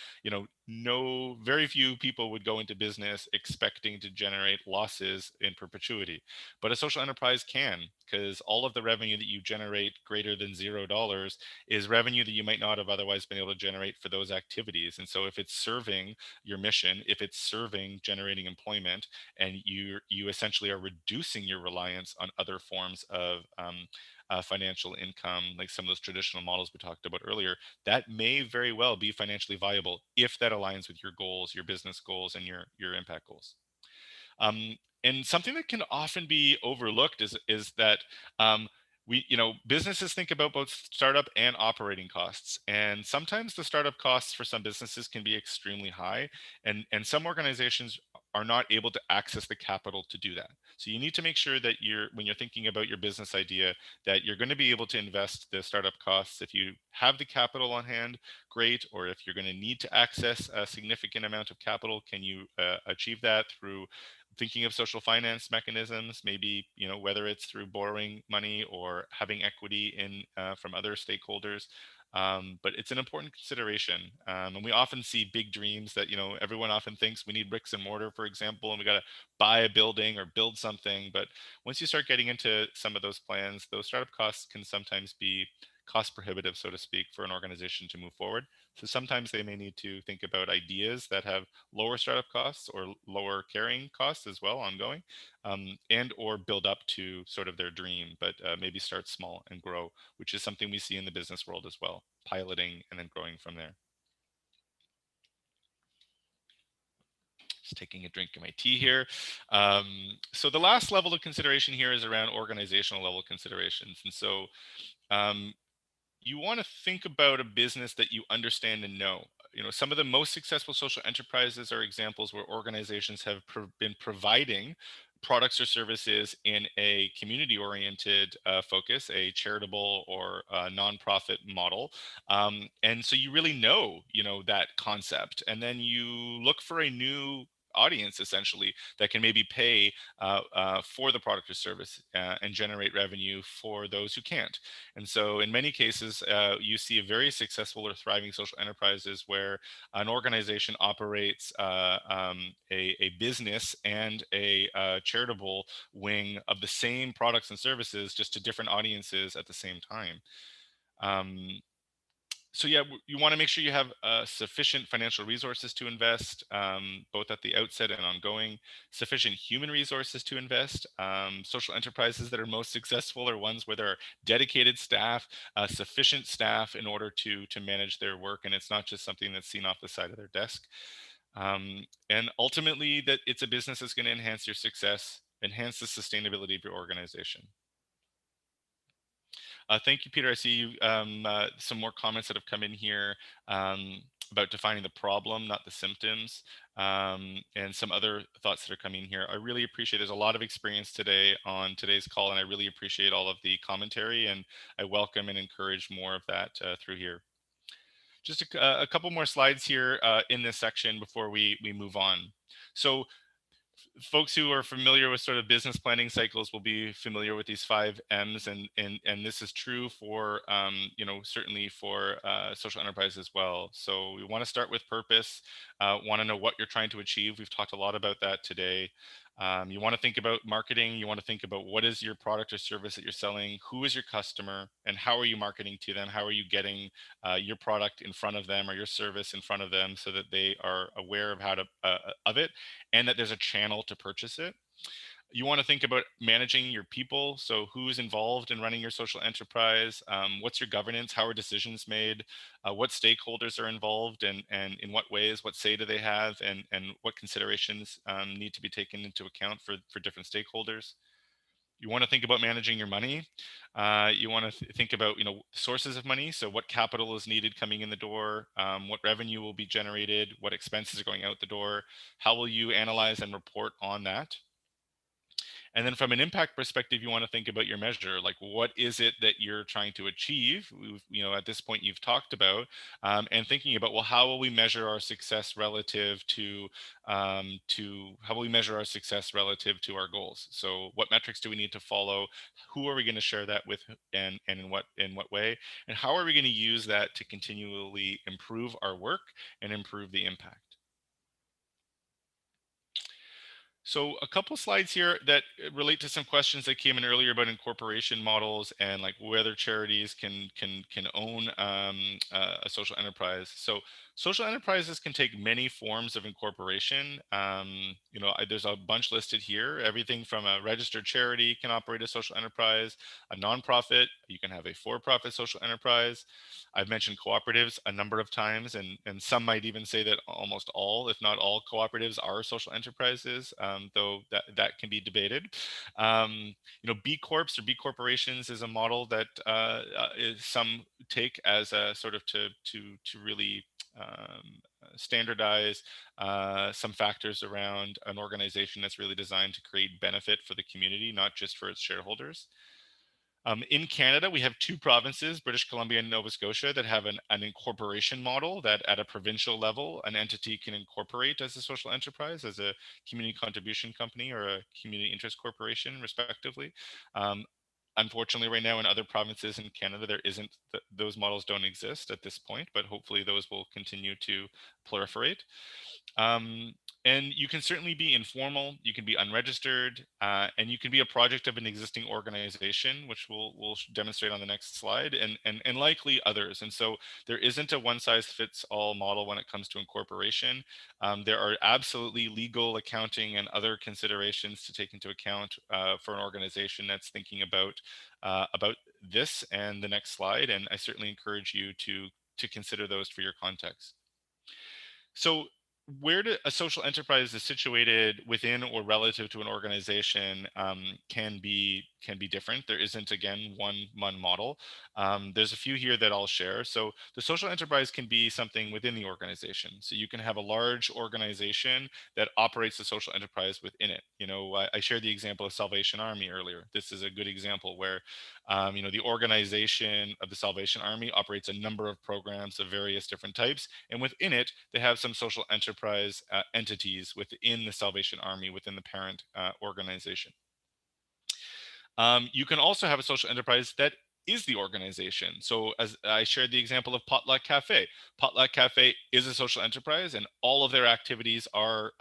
no very few people would go into business expecting to generate losses in perpetuity, but a social enterprise can, because all of the revenue that you generate greater than $0 is revenue that you might not have otherwise been able to generate for those activities. And so if it's serving your mission, if it's serving generating employment, and you essentially are reducing your reliance on other forms of financial income, like some of those traditional models we talked about earlier, that may very well be financially viable if that aligns with your goals, your business goals, and your impact goals. And something that can often be overlooked is that businesses think about both startup and operating costs, and sometimes the startup costs for some businesses can be extremely high, and some organizations are not able to access the capital to do that. So you need to make sure that when you're thinking about your business idea, that you're going to be able to invest the startup costs. If you have the capital on hand, great. Or if you're going to need to access a significant amount of capital, can you achieve that through thinking of social finance mechanisms, maybe whether it's through borrowing money or having equity in from other stakeholders. But it's an important consideration, and we often see big dreams that everyone often thinks we need bricks and mortar, for example, and we got to buy a building or build something. But once you start getting into some of those plans, those startup costs can sometimes be cost prohibitive, so to speak, for an organization to move forward. So sometimes they may need to think about ideas that have lower startup costs or lower carrying costs as well, ongoing, and or build up to sort of their dream, but maybe start small and grow, which is something we see in the business world as well, piloting and then growing from there. Just taking a drink of my tea here. So the last level of consideration here is around organizational level considerations. And so um, you want to think about a business that you understand and know. Some of the most successful social enterprises are examples where organizations have been providing products or services in a community oriented focus, a charitable or nonprofit model. And so you really know that concept, and then you look for a new audience essentially that can maybe pay for the product or service and generate revenue for those who can't. And so in many cases, you see a very successful or thriving social enterprises where an organization operates a business and a charitable wing of the same products and services, just to different audiences at the same time. Um, so yeah, you want to make sure you have sufficient financial resources to invest, both at the outset and ongoing. Sufficient human resources to invest. Social enterprises that are most successful are ones where there are dedicated staff, sufficient staff in order to manage their work, and it's not just something that's seen off the side of their desk. And ultimately, that it's a business that's going to enhance your success, enhance the sustainability of your organization. Thank you, Peter. I see you, some more comments that have come in here about defining the problem, not the symptoms, and some other thoughts that are coming here. I really appreciate, there's a lot of experience today on today's call, and I really appreciate all of the commentary, and I welcome and encourage more of that through here. Just a couple more slides here in this section before we move on. So folks who are familiar with sort of business planning cycles will be familiar with these 5 M's, and this is true for certainly for social enterprise as well. So we want to start with purpose, want to know what you're trying to achieve. We've talked a lot about that today. You want to think about marketing. You want to think about what is your product or service that you're selling, who is your customer, and how are you marketing to them? How are you getting your product in front of them or your service in front of them so that they are aware of how to of it, and that there's a channel to purchase it. You want to think about managing your people. So who's involved in running your social enterprise? What's your governance? How are decisions made? What stakeholders are involved, and in what ways? What say do they have? And what considerations need to be taken into account for different stakeholders? You want to think about managing your money. You want to think about sources of money. So what capital is needed coming in the door, what revenue will be generated, what expenses are going out the door, how will you analyze and report on that? And then from an impact perspective, you want to think about your measure, like what is it that you're trying to achieve? At this point you've talked about, and thinking about, well, how will we measure our success relative to how will we measure our success relative to our goals? So what metrics do we need to follow? Who are we going to share that with, and in what way? And how are we going to use that to continually improve our work and improve the impact? So a couple slides here that relate to some questions that came in earlier about incorporation models and like whether charities can own a social enterprise. So social enterprises can take many forms of incorporation. There's a bunch listed here. Everything from a registered charity can operate a social enterprise, a nonprofit. You can have a for-profit social enterprise. I've mentioned cooperatives a number of times, and some might even say that almost all, if not all, cooperatives are social enterprises, though that can be debated. B Corps or B corporations is a model that some take as a sort of to really standardize some factors around an organization that's really designed to create benefit for the community, not just for its shareholders. In Canada, we have 2 provinces, British Columbia and Nova Scotia, that have an incorporation model that at a provincial level, an entity can incorporate as a social enterprise, as a community contribution company or a community interest corporation, respectively. Unfortunately, right now in other provinces in Canada, there isn't, those models don't exist at this point, but hopefully those will continue to proliferate. Um, and you can certainly be informal, you can be unregistered, and you can be a project of an existing organization, which we'll demonstrate on the next slide, and likely others. And so there isn't a one size fits all model when it comes to incorporation. There are absolutely legal, accounting, and other considerations to take into account for an organization that's thinking about this and the next slide. And I certainly encourage you to consider those for your context. So where a social enterprise is situated within or relative to an organization can be different. There isn't, again, one model. There's a few here that I'll share. So the social enterprise can be something within the organization. So you can have a large organization that operates the social enterprise within it. I shared the example of Salvation Army earlier. This is a good example where The organization of the Salvation Army operates a number of programs of various different types, and within it, they have some social enterprise entities within the Salvation Army, within the parent organization. You can also have a social enterprise that is the organization. So, as I shared the example of Potluck Cafe is a social enterprise, and all of their activities are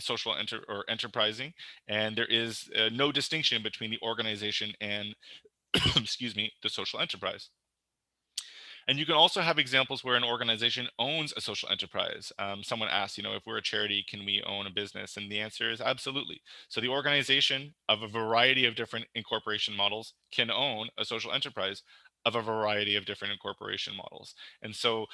social or enterprising, and there is no distinction between the organization and, excuse me, the social enterprise. And you can also have examples where an organization owns a social enterprise. Someone asks, if we're a charity, can we own a business? And the answer is absolutely. So the organization of a variety of different incorporation models can own a social enterprise of a variety of different incorporation models. And so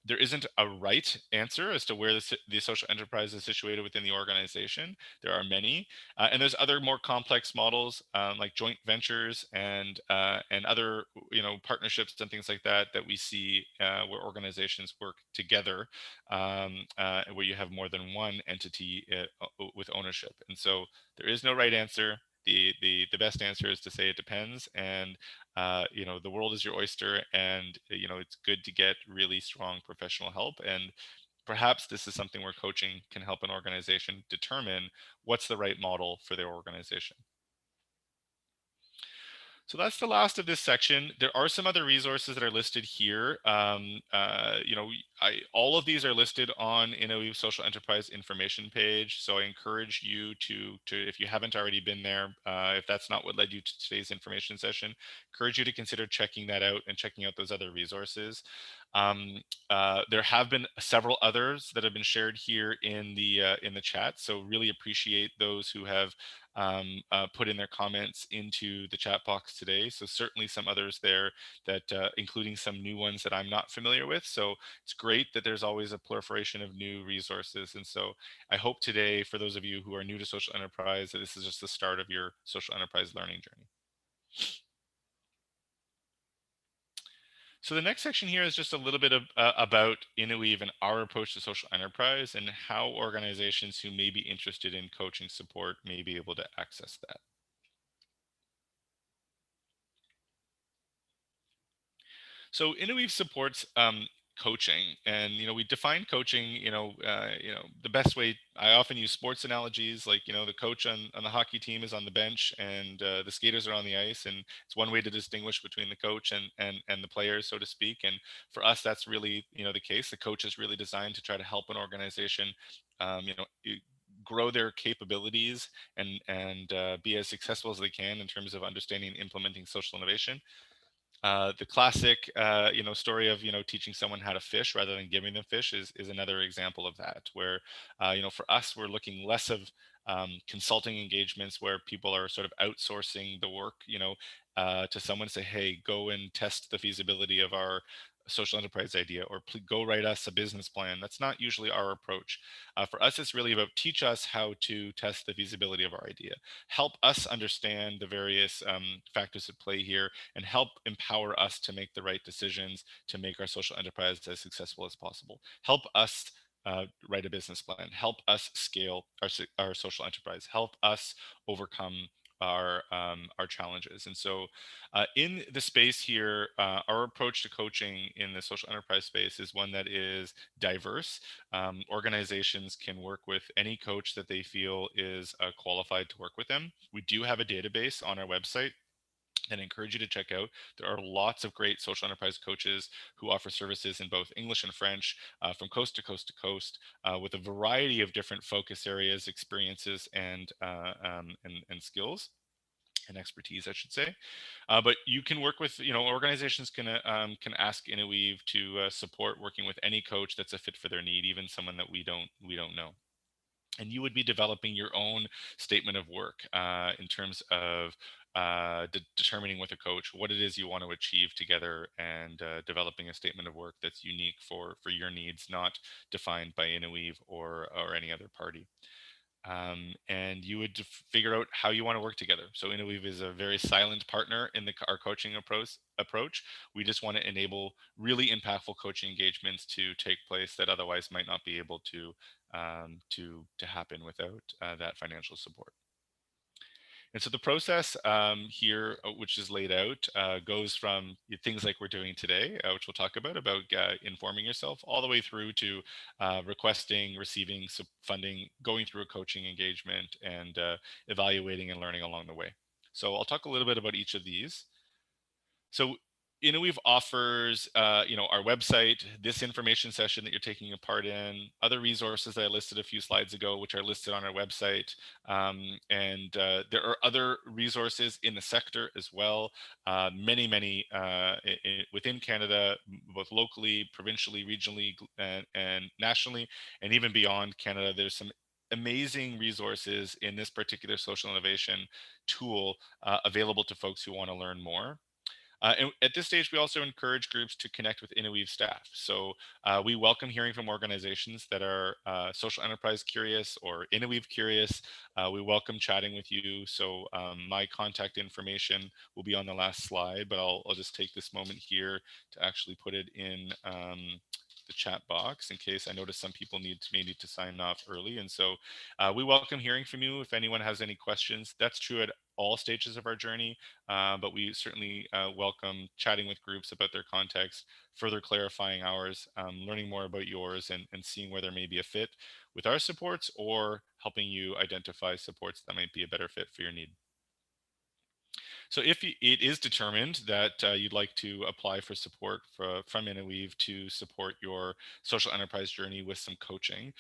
there isn't a right answer as to where the social enterprise is situated within the organization. There are many. And there's other more complex models like joint ventures and other partnerships and things like that we see where organizations work together, where you have more than one entity with ownership. And so there is no right answer. The best answer is to say it depends, and the world is your oyster, and it's good to get really strong professional help. And perhaps this is something where coaching can help an organization determine what's the right model for their organization. So that's the last of this section. There are some other resources that are listed here. All of these are listed on Innoweave Social Enterprise information page. So I encourage you to if you haven't already been there, if that's not what led you to today's information session, encourage you to consider checking that out and checking out those other resources. There have been several others that have been shared here in the chat. So really appreciate those who have put in their comments into the chat box today. So certainly some others there that, including some new ones that I'm not familiar with. So it's great that there's always a proliferation of new resources. And so I hope today, for those of you who are new to social enterprise, that this is just the start of your social enterprise learning journey. So the next section here is just a little bit of, about Innoweave and our approach to social enterprise and how organizations who may be interested in coaching support may be able to access that. So Innoweave supports coaching, and we define coaching. The best way, I often use sports analogies, like the coach on the hockey team is on the bench, and the skaters are on the ice, and it's one way to distinguish between the coach and the players, so to speak. And for us, that's really the case. The coach is really designed to try to help an organization, grow their capabilities and be as successful as they can in terms of understanding and implementing social innovation. The classic, story of teaching someone how to fish rather than giving them fish is another example of that. Where, for us, we're looking less of consulting engagements where people are sort of outsourcing the work, to someone. Say, hey, go and test the feasibility of our social enterprise idea, or go write us a business plan. That's not usually our approach. For us, it's really about teach us how to test the feasibility of our idea, help us understand the various factors at play here, and help empower us to make the right decisions to make our social enterprise as successful as possible. Help us write a business plan. Help us scale our social enterprise. Help us overcome our challenges. And so, in the space here, our approach to coaching in the social enterprise space is one that is diverse. Organizations can work with any coach that they feel is qualified to work with them. We do have a database on our website that I encourage you to check out. There are lots of great social enterprise coaches who offer services in both English and French, from coast to coast to coast, with a variety of different focus areas, experiences, and skills and expertise, I should say. But you can work with, organizations can ask Innoweave to support working with any coach that's a fit for their need, even someone that we don't know. And you would be developing your own statement of work in terms of determining with a coach what it is you want to achieve together, and developing a statement of work that's unique for your needs, not defined by Innoweave or any other party. And you would figure out how you want to work together. So Innoweave is a very silent partner in our coaching approach. We just want to enable really impactful coaching engagements to take place that otherwise might not be able to happen without that financial support. And so the process here, which is laid out, goes from things like we're doing today, which we'll talk about informing yourself, all the way through to requesting, receiving funding, going through a coaching engagement, and evaluating and learning along the way. So I'll talk a little bit about each of these. So Innoweave offers, our website, this information session that you're taking a part in, other resources that I listed a few slides ago, which are listed on our website. And there are other resources in the sector as well. Many within Canada, both locally, provincially, regionally, and nationally, and even beyond Canada. There's some amazing resources in this particular social innovation tool available to folks who want to learn more. And at this stage, we also encourage groups to connect with Innoweave staff. So we welcome hearing from organizations that are social enterprise curious or Innoweave curious. We welcome chatting with you. So my contact information will be on the last slide, but I'll just take this moment here to actually put it in the chat box in case I notice some people may need to sign off early. And so we welcome hearing from you if anyone has any questions. That's true at all stages of our journey. But we certainly welcome chatting with groups about their context, further clarifying ours, learning more about yours, and seeing where there may be a fit with our supports or helping you identify supports that might be a better fit for your need. So if it is determined that you'd like to apply for support from Innoweave to support your social enterprise journey with some coaching,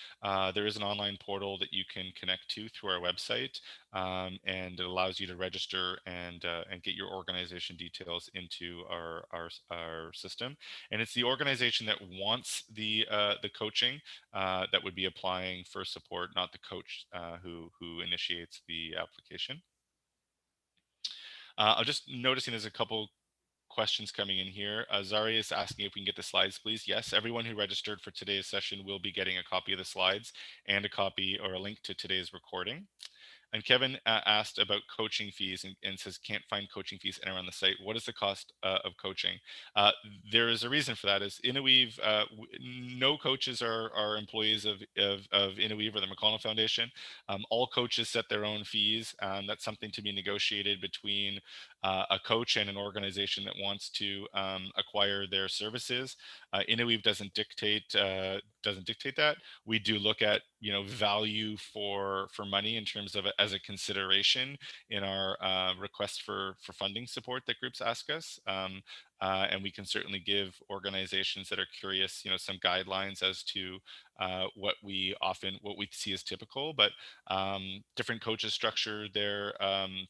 there is an online portal that you can connect to through our website, and it allows you to register and get your organization details into our system. And it's the organization that wants the coaching that would be applying for support, not the coach who initiates the application. I'm just noticing there's a couple questions coming in here. Zari is asking if we can get the slides, please. Yes, everyone who registered for today's session will be getting a copy of the slides and a copy or a link to today's recording. And Kevin asked about coaching fees and says, can't find coaching fees anywhere on the site. What is the cost of coaching? There is a reason for that. Is Innoweave, no coaches are employees of Innoweave or the McConnell Foundation. All coaches set their own fees. That's something to be negotiated between a coach and an organization that wants to acquire their services. Innoweave doesn't dictate that. We do look at value for money in terms of as a consideration in our request for funding support that groups ask us, and we can certainly give organizations that are curious some guidelines as to what we see as typical. But different coaches structure their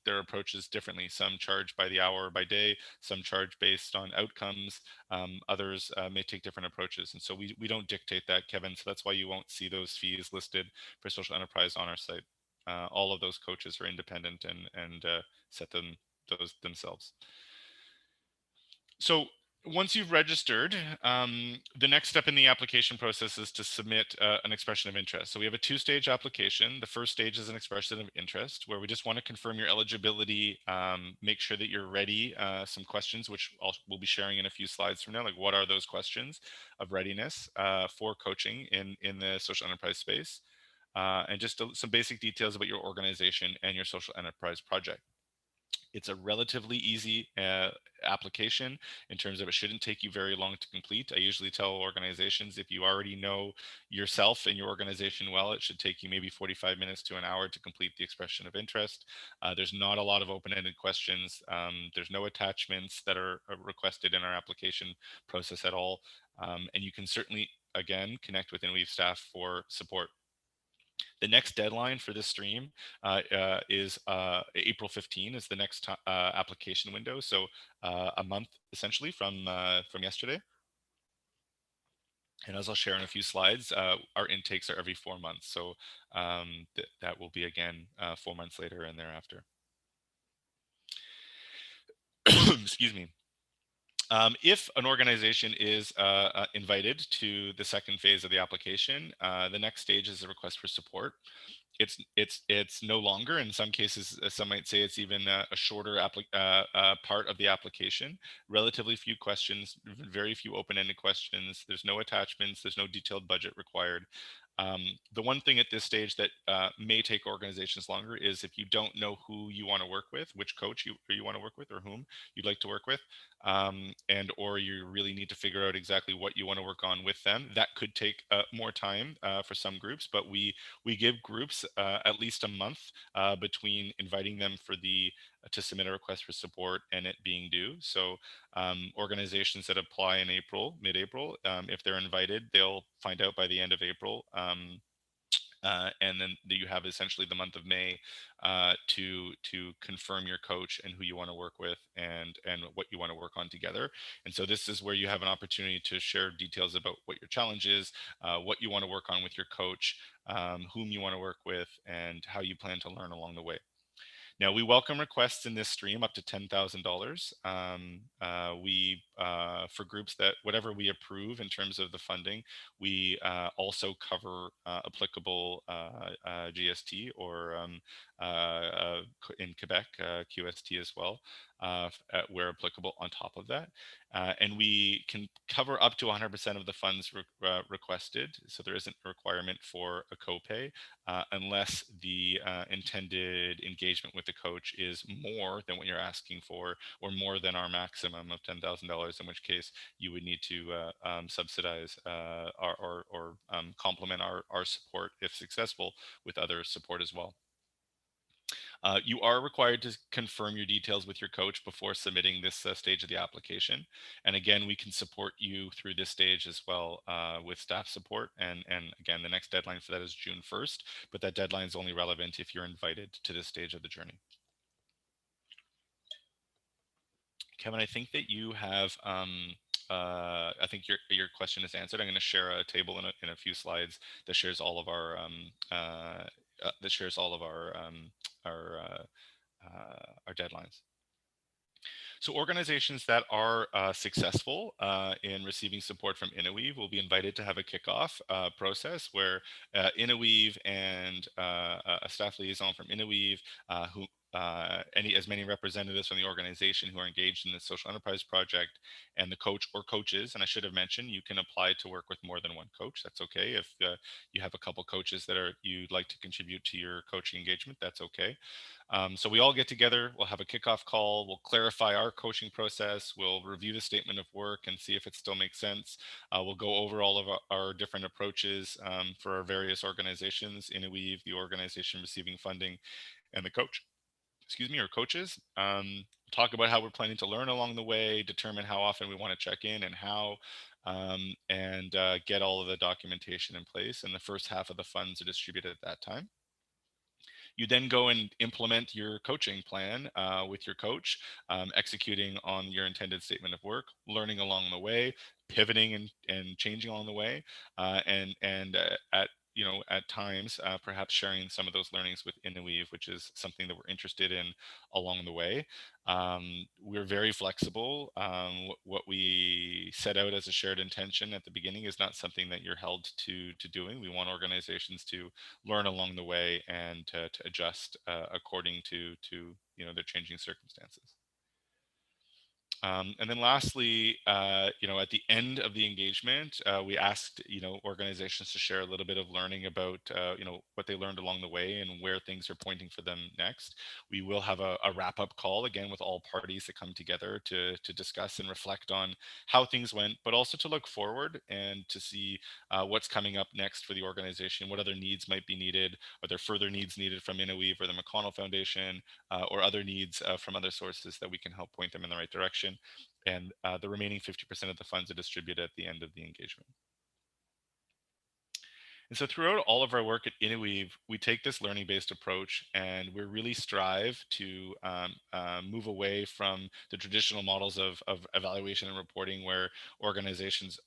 approaches differently. Some charge by the hour or by day, some charge based on outcomes, others may take different approaches. And so we don't dictate that, Kevin. So that's why you won't see those fees listed for social enterprise on our site. All of those coaches are independent and set those themselves. So once you've registered, the next step in the application process is to submit an expression of interest. So we have a two-stage application. The first stage is an expression of interest, where we just want to confirm your eligibility, make sure that you're ready. Some questions, which we'll be sharing in a few slides from now, like what are those questions of readiness for coaching in the social enterprise space, and just some basic details about your organization and your social enterprise project. It's a relatively easy application in terms of it shouldn't take you very long to complete. I usually tell organizations if you already know yourself and your organization well, it should take you maybe 45 minutes to an hour to complete the expression of interest. There's not a lot of open-ended questions. There's no attachments that are requested in our application process at all. And you can certainly, again, connect with Innoweave staff for support. The next deadline for this stream is April 15 is the next application window. So a month essentially from yesterday. And as I'll share in a few slides, our intakes are every 4 months. So that will be again 4 months later and thereafter. Excuse me. If an organization is invited to the second phase of the application, the next stage is a request for support. It's no longer, in some cases, some might say it's even a shorter part of the application. Relatively few questions, very few open-ended questions. There's no attachments. There's no detailed budget required. The one thing at this stage that may take organizations longer is if you don't know who you want to work with, which coach you want to work with, or whom you'd like to work with, and or you really need to figure out exactly what you want to work on with them. That could take more time for some groups, but we give groups at least a month between inviting them for the to submit a request for support and it being due. So organizations that apply in April, mid-April, if they're invited, they'll find out by the end of April. And then you have essentially the month of May to confirm your coach and who you want to work with and what you want to work on together. And so this is where you have an opportunity to share details about what your challenge is, what you want to work on with your coach, whom you want to work with, and how you plan to learn along the way. Now, we welcome requests in this stream up to $10,000. For groups that whatever we approve in terms of the funding, we also cover applicable GST or in Quebec, QST as well, where applicable on top of that. And we can cover up to 100% of the funds requested. So there isn't a requirement for a copay unless the intended engagement with the coach is more than what you're asking for or more than our maximum of $10,000, in which case you would need to subsidize or complement our support, if successful, with other support as well. You are required to confirm your details with your coach before submitting this stage of the application. And again, we can support you through this stage as well with staff support. And again, the next deadline for that is June 1st, but that deadline is only relevant if you're invited to this stage of the journey. Kevin, I think that you have, I think your question is answered. I'm going to share a table in a few slides that shares all of our our our deadlines. So organizations that are successful in receiving support from Innoweave will be invited to have a kickoff process where Innoweave and a staff liaison from Innoweave who as many representatives from the organization who are engaged in the social enterprise project and the coach or coaches. And I should have mentioned, you can apply to work with more than one coach. That's okay. If you have a couple coaches that you'd like to contribute to your coaching engagement, that's okay. So we all get together, we'll have a kickoff call, we'll clarify our coaching process, we'll review the statement of work and see if it still makes sense. We'll go over all of our different approaches for our various organizations, Innoweave, the organization receiving funding, and the coach, excuse me, or coaches. Talk about how we're planning to learn along the way, determine how often we want to check in and how, and get all of the documentation in place. And the first half of the funds are distributed at that time. You then go and implement your coaching plan with your coach, executing on your intended statement of work, learning along the way, pivoting and changing along the way, and at at times perhaps sharing some of those learnings with Innoweave, which is something that we're interested in along the way. We're very flexible. What we set out as a shared intention at the beginning is not something that you're held to doing. We want organizations to learn along the way and to adjust according to their changing circumstances. And then lastly, at the end of the engagement, we asked, organizations to share a little bit of learning about, what they learned along the way and where things are pointing for them next. We will have a wrap-up call again with all parties that come together to discuss and reflect on how things went, but also to look forward and to see what's coming up next for the organization, what other needs might be needed, are there further needs needed from Innoweave or the McConnell Foundation, or other needs from other sources that we can help point them in the right direction. And the remaining 50% of the funds are distributed at the end of the engagement. And so throughout all of our work at Innoweave, we take this learning-based approach and we really strive to move away from the traditional models of evaluation and reporting where organizations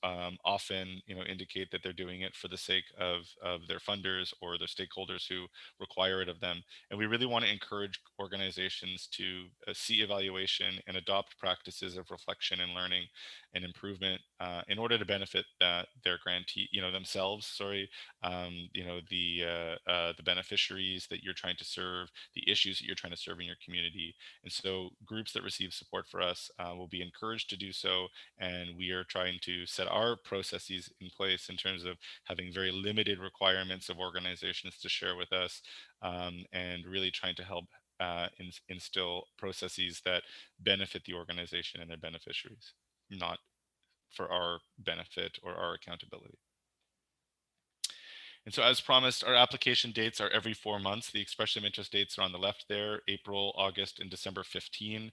often indicate that they're doing it for the sake of their funders or their stakeholders who require it of them. And we really want to encourage organizations to see evaluation and adopt practices of reflection and learning and improvement in order to benefit their grantee, themselves, sorry, the beneficiaries that you're trying to serve, the issues that you're trying to serve in your community. And so groups that receive support for us will be encouraged to do so. And we are trying to set our processes in place in terms of having very limited requirements of organizations to share with us, and really trying to help instill processes that benefit the organization and their beneficiaries, not for our benefit or our accountability. And so as promised, our application dates are every 4 months. The expression of interest dates are on the left there: April, August, and December 15.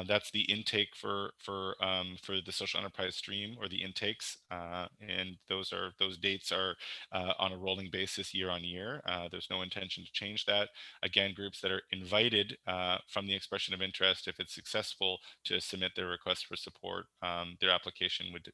That's the intake for the social enterprise stream, or the intakes. And those dates are on a rolling basis year on year. There's no intention to change that. Again, groups that are invited from the expression of interest, if it's successful, to submit their request for support, their application would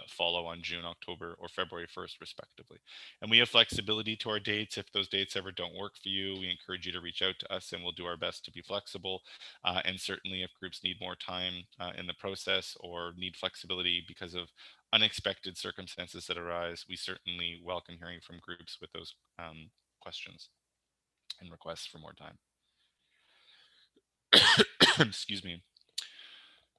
follow on June, October, or February 1st, respectively. And we have flexibility to our dates. If those dates ever don't work for you, we encourage you to reach out to us, and we'll do our best to be flexible. And certainly if groups need more time in the process, or need flexibility because of unexpected circumstances that arise, we certainly welcome hearing from groups with those questions and requests for more time. Excuse me.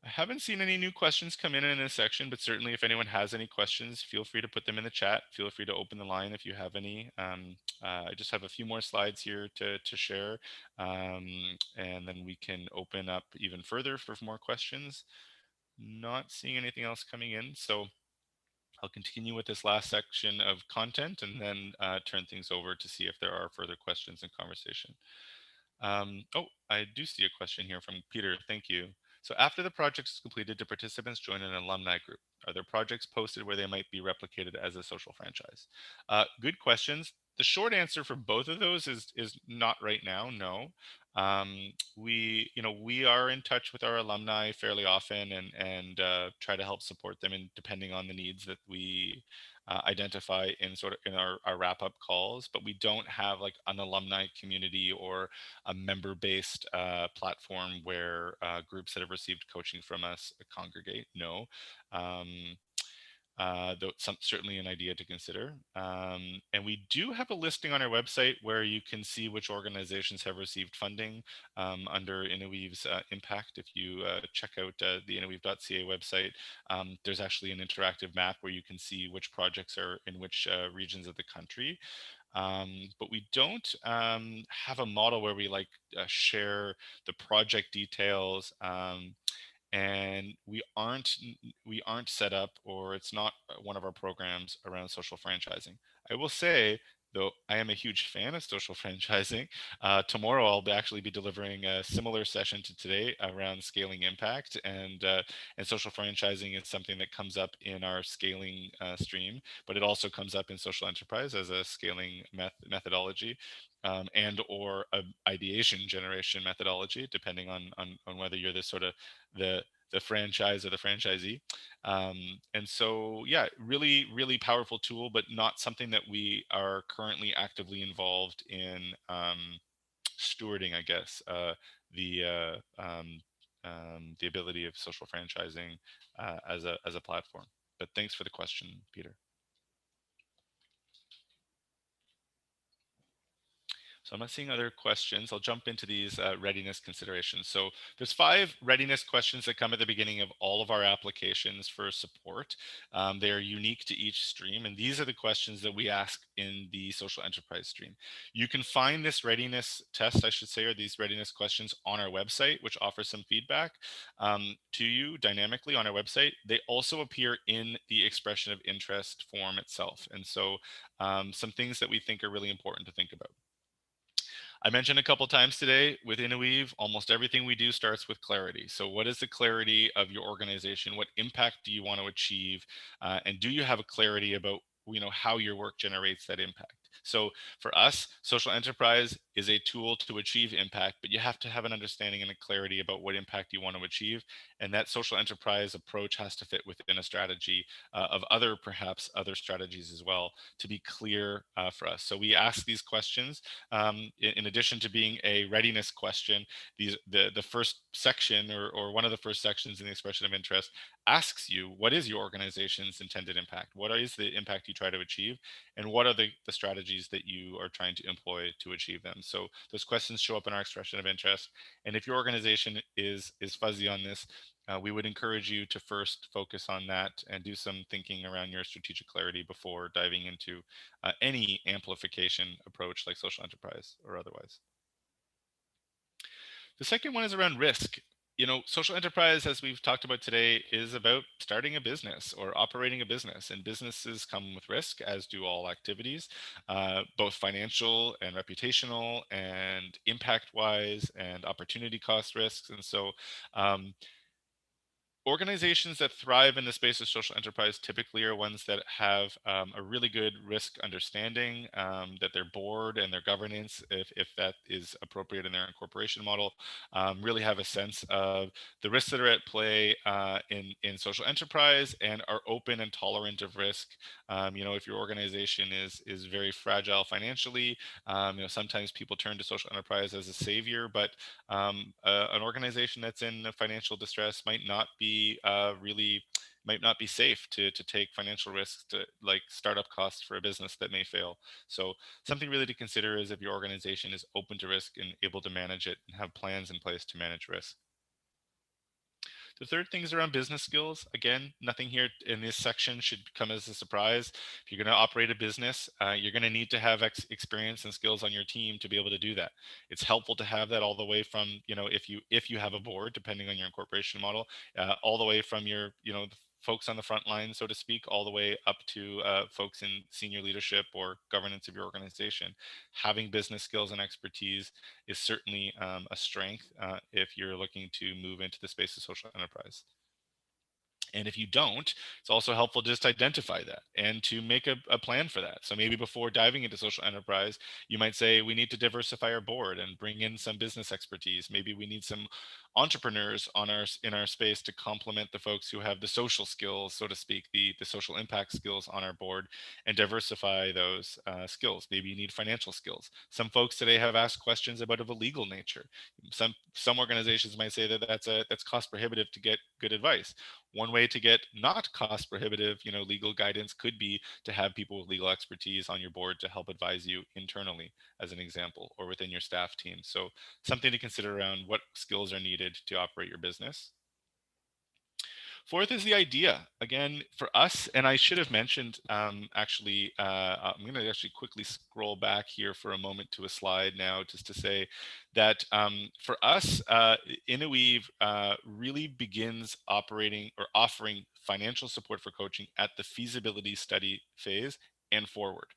I haven't seen any new questions come in this section, but certainly if anyone has any questions, feel free to put them in the chat. Feel free to open the line if you have any. I just have a few more slides here to share, and then we can open up even further for more questions. Not seeing anything else coming in, so I'll continue with this last section of content, and then turn things over to see if there are further questions and conversation. Oh, I do see a question here from Peter. Thank you. So after the project is completed, do participants join an alumni group? Are there projects posted where they might be replicated as a social franchise? Good questions. The short answer for both of those is not right now. No. We are in touch with our alumni fairly often, and try to help support them, and depending on the needs that we identify in our wrap up calls. But we don't have like an alumni community or a member-based platform where groups that have received coaching from us congregate. No. Um, though certainly an idea to consider. And we do have a listing on our website where you can see which organizations have received funding under Innoweave's impact. If you check out the innoweave.ca website, there's actually an interactive map where you can see which projects are in which regions of the country. But we don't have a model where we share the project details, and we aren't set up, or it's not one of our programs around social franchising. I will say, though, I am a huge fan of social franchising. Tomorrow I'll actually be delivering a similar session to today around scaling impact, and social franchising is something that comes up in our scaling stream, but it also comes up in social enterprise as a scaling methodology, and or a ideation generation methodology, depending on whether you're the sort of the the franchise or the franchisee. And so, yeah, really, really powerful tool, but not something that we are currently actively involved in stewarding, I guess, the ability of social franchising as a platform. But thanks for the question, Peter. So I'm not seeing other questions. I'll jump into these readiness considerations. So there's 5 readiness questions that come at the beginning of all of our applications for support. They are unique to each stream, and these are the questions that we ask in the social enterprise stream. You can find this readiness test, I should say, or these readiness questions on our website, which offers some feedback to you dynamically on our website. They also appear in the expression of interest form itself. And so some things that we think are really important to think about. I mentioned a couple times today with Innoweave, almost everything we do starts with clarity. So what is the clarity of your organization? What impact do you want to achieve? And do you have a clarity about how your work generates that impact? So for us, social enterprise is a tool to achieve impact, but you have to have an understanding and a clarity about what impact you want to achieve. And that social enterprise approach has to fit within a strategy of perhaps other strategies as well, to be clear for us. So we ask these questions. In addition to being a readiness question, the first section, or one of the first sections in the expression of interest, asks you, what is your organization's intended impact? What is the impact you try to achieve? And what are the strategies that you are trying to employ to achieve them? So those questions show up in our expression of interest. And if your organization is fuzzy on this, we would encourage you to first focus on that and do some thinking around your strategic clarity before diving into any amplification approach like social enterprise or otherwise. The second one is around risk. Social enterprise, as we've talked about today, is about starting a business or operating a business, and businesses come with risk, as do all activities, both financial and reputational, and impact-wise, and opportunity cost risks. And so, um, organizations that thrive in the space of social enterprise typically are ones that have a really good risk understanding, that their board and their governance, if that is appropriate in their incorporation model, really have a sense of the risks that are at play in social enterprise, and are open and tolerant of risk. If your organization is very fragile financially, sometimes people turn to social enterprise as a savior, but an organization that's in financial distress might not be safe to take financial risks, to like startup costs for a business that may fail. So something really to consider is if your organization is open to risk and able to manage it and have plans in place to manage risk. The third thing is around business skills. Again, nothing here in this section should come as a surprise. If you're going to operate a business, you're going to need to have experience and skills on your team to be able to do that. It's helpful to have that all the way from, if you have a board, depending on your incorporation model, all the way from your, the folks on the front line, so to speak, all the way up to folks in senior leadership or governance of your organization. Having business skills and expertise is certainly a strength if you're looking to move into the space of social enterprise. And if you don't, it's also helpful to just identify that and to make a plan for that. So maybe before diving into social enterprise, you might say, we need to diversify our board and bring in some business expertise. Maybe we need some entrepreneurs in our space to complement the folks who have the social skills, so to speak, the social impact skills on our board, and diversify those skills. Maybe you need financial skills. Some folks today have asked questions about of a legal nature. Some organizations might say that that's cost prohibitive to get good advice. One way to get not cost prohibitive, legal guidance could be to have people with legal expertise on your board to help advise you internally, as an example, or within your staff team. So something to consider around what skills are needed to operate your business. Fourth is the idea. Again, for us, and I should have mentioned, I'm going to actually quickly scroll back here for a moment to a slide now, just to say that for us, Innoweave really begins operating or offering financial support for coaching at the feasibility study phase and forward,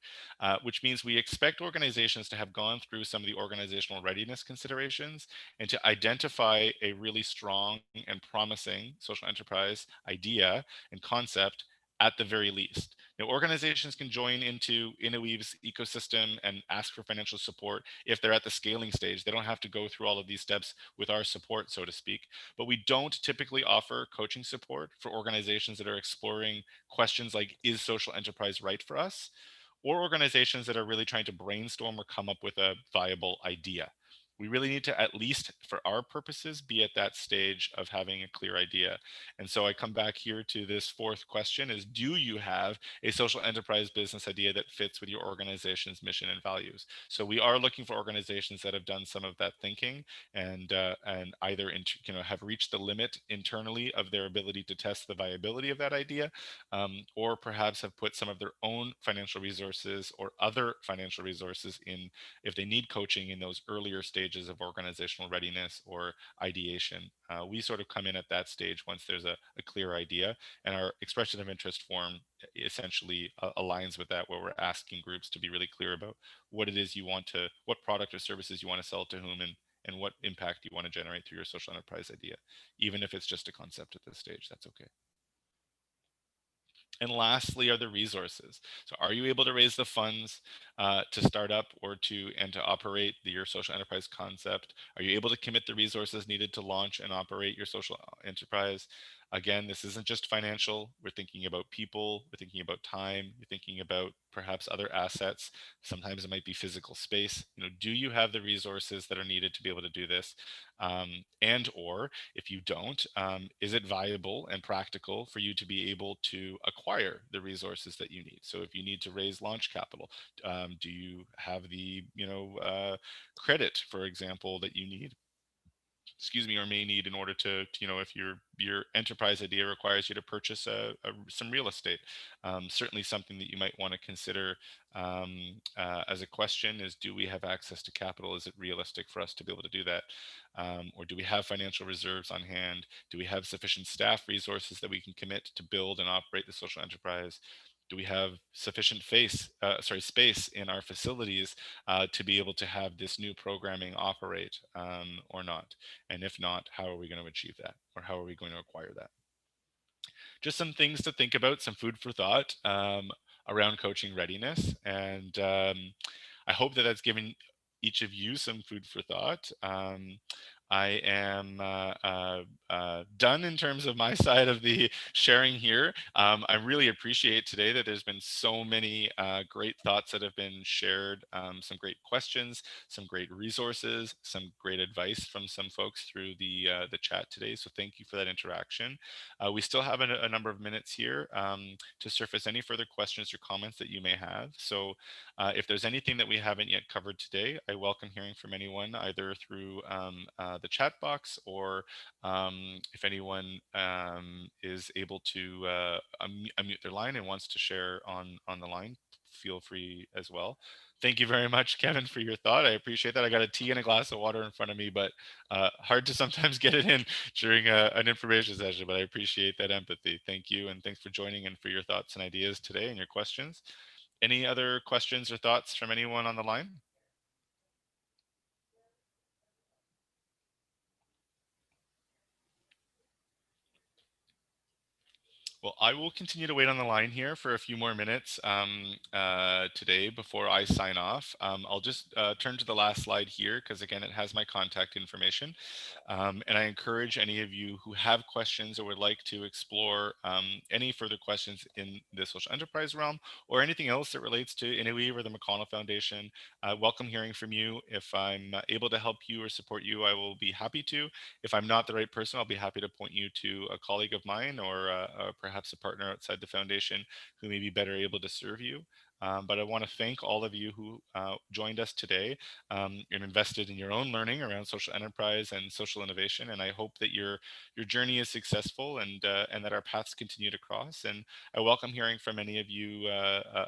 which means we expect organizations to have gone through some of the organizational readiness considerations and to identify a really strong and promising social enterprise idea and concept at the very least. Now, organizations can join into Innoweave's ecosystem and ask for financial support if they're at the scaling stage. They don't have to go through all of these steps with our support, so to speak. But we don't typically offer coaching support for organizations that are exploring questions like, is social enterprise right for us? Or organizations that are really trying to brainstorm or come up with a viable idea. We really need to, at least for our purposes, be at that stage of having a clear idea. And so I come back here to this fourth question: is, do you have a social enterprise business idea that fits with your organization's mission and values? So we are looking for organizations that have done some of that thinking, and either have reached the limit internally of their ability to test the viability of that idea, or perhaps have put some of their own financial resources or other financial resources in, if they need coaching in those earlier stages of organizational readiness or ideation. We sort of come in at that stage once there's a clear idea, and our expression of interest form essentially aligns with that, where we're asking groups to be really clear about what it is you want to, what product or services you want to sell to whom, and what impact you want to generate through your social enterprise idea. Even if it's just a concept at this stage, that's okay. And lastly are the resources. So are you able to raise the funds to start up or to operate your social enterprise concept? Are you able to commit the resources needed to launch and operate your social enterprise? Again, this isn't just financial. We're thinking about people, we're thinking about time, we're thinking about perhaps other assets. Sometimes it might be physical space. Do you have the resources that are needed to be able to do this? And or if you don't, is it viable and practical for you to be able to acquire the resources that you need? So if you need to raise launch capital, do you have the credit, for example, that you need, or may need in order to if your enterprise idea requires you to purchase some real estate. Certainly something that you might want to consider as a question is, do we have access to capital? Is it realistic for us to be able to do that? Or do we have financial reserves on hand? Do we have sufficient staff resources that we can commit to build and operate the social enterprise? Do we have sufficient space in our facilities to be able to have this new programming operate, or not? And if not, how are we going to achieve that? Or how are we going to acquire that? Just some things to think about, some food for thought around coaching readiness. And I hope that that's given each of you some food for thought. I am done in terms of my side of the sharing here. I really appreciate today that there's been so many great thoughts that have been shared, some great questions, some great resources, some great advice from some folks through the chat today. So thank you for that interaction. We still have a number of minutes here to surface any further questions or comments that you may have. So if there's anything that we haven't yet covered today, I welcome hearing from anyone either through the chat box, or if anyone is able to unmute their line and wants to share on the line, feel free as well. Thank you very much, Kevin, for your thought. I appreciate that. I got a tea and a glass of water in front of me, but hard to sometimes get it in during an information session, but I appreciate that empathy. Thank you, and thanks for joining and for your thoughts and ideas today and your questions. Any other questions or thoughts from anyone on the line? Well, I will continue to wait on the line here for a few more minutes today before I sign off. I'll just turn to the last slide here because, again, it has my contact information. And I encourage any of you who have questions or would like to explore any further questions in the social enterprise realm, or anything else that relates to Innoweave or the McConnell Foundation. Welcome hearing from you. If I'm able to help you or support you, I will be happy to. If I'm not the right person, I'll be happy to point you to a colleague of mine, or perhaps a partner outside the foundation who may be better able to serve you. But I want to thank all of you who joined us today and invested in your own learning around social enterprise and social innovation. And I hope that your journey is successful, and that our paths continue to cross. And I welcome hearing from any of you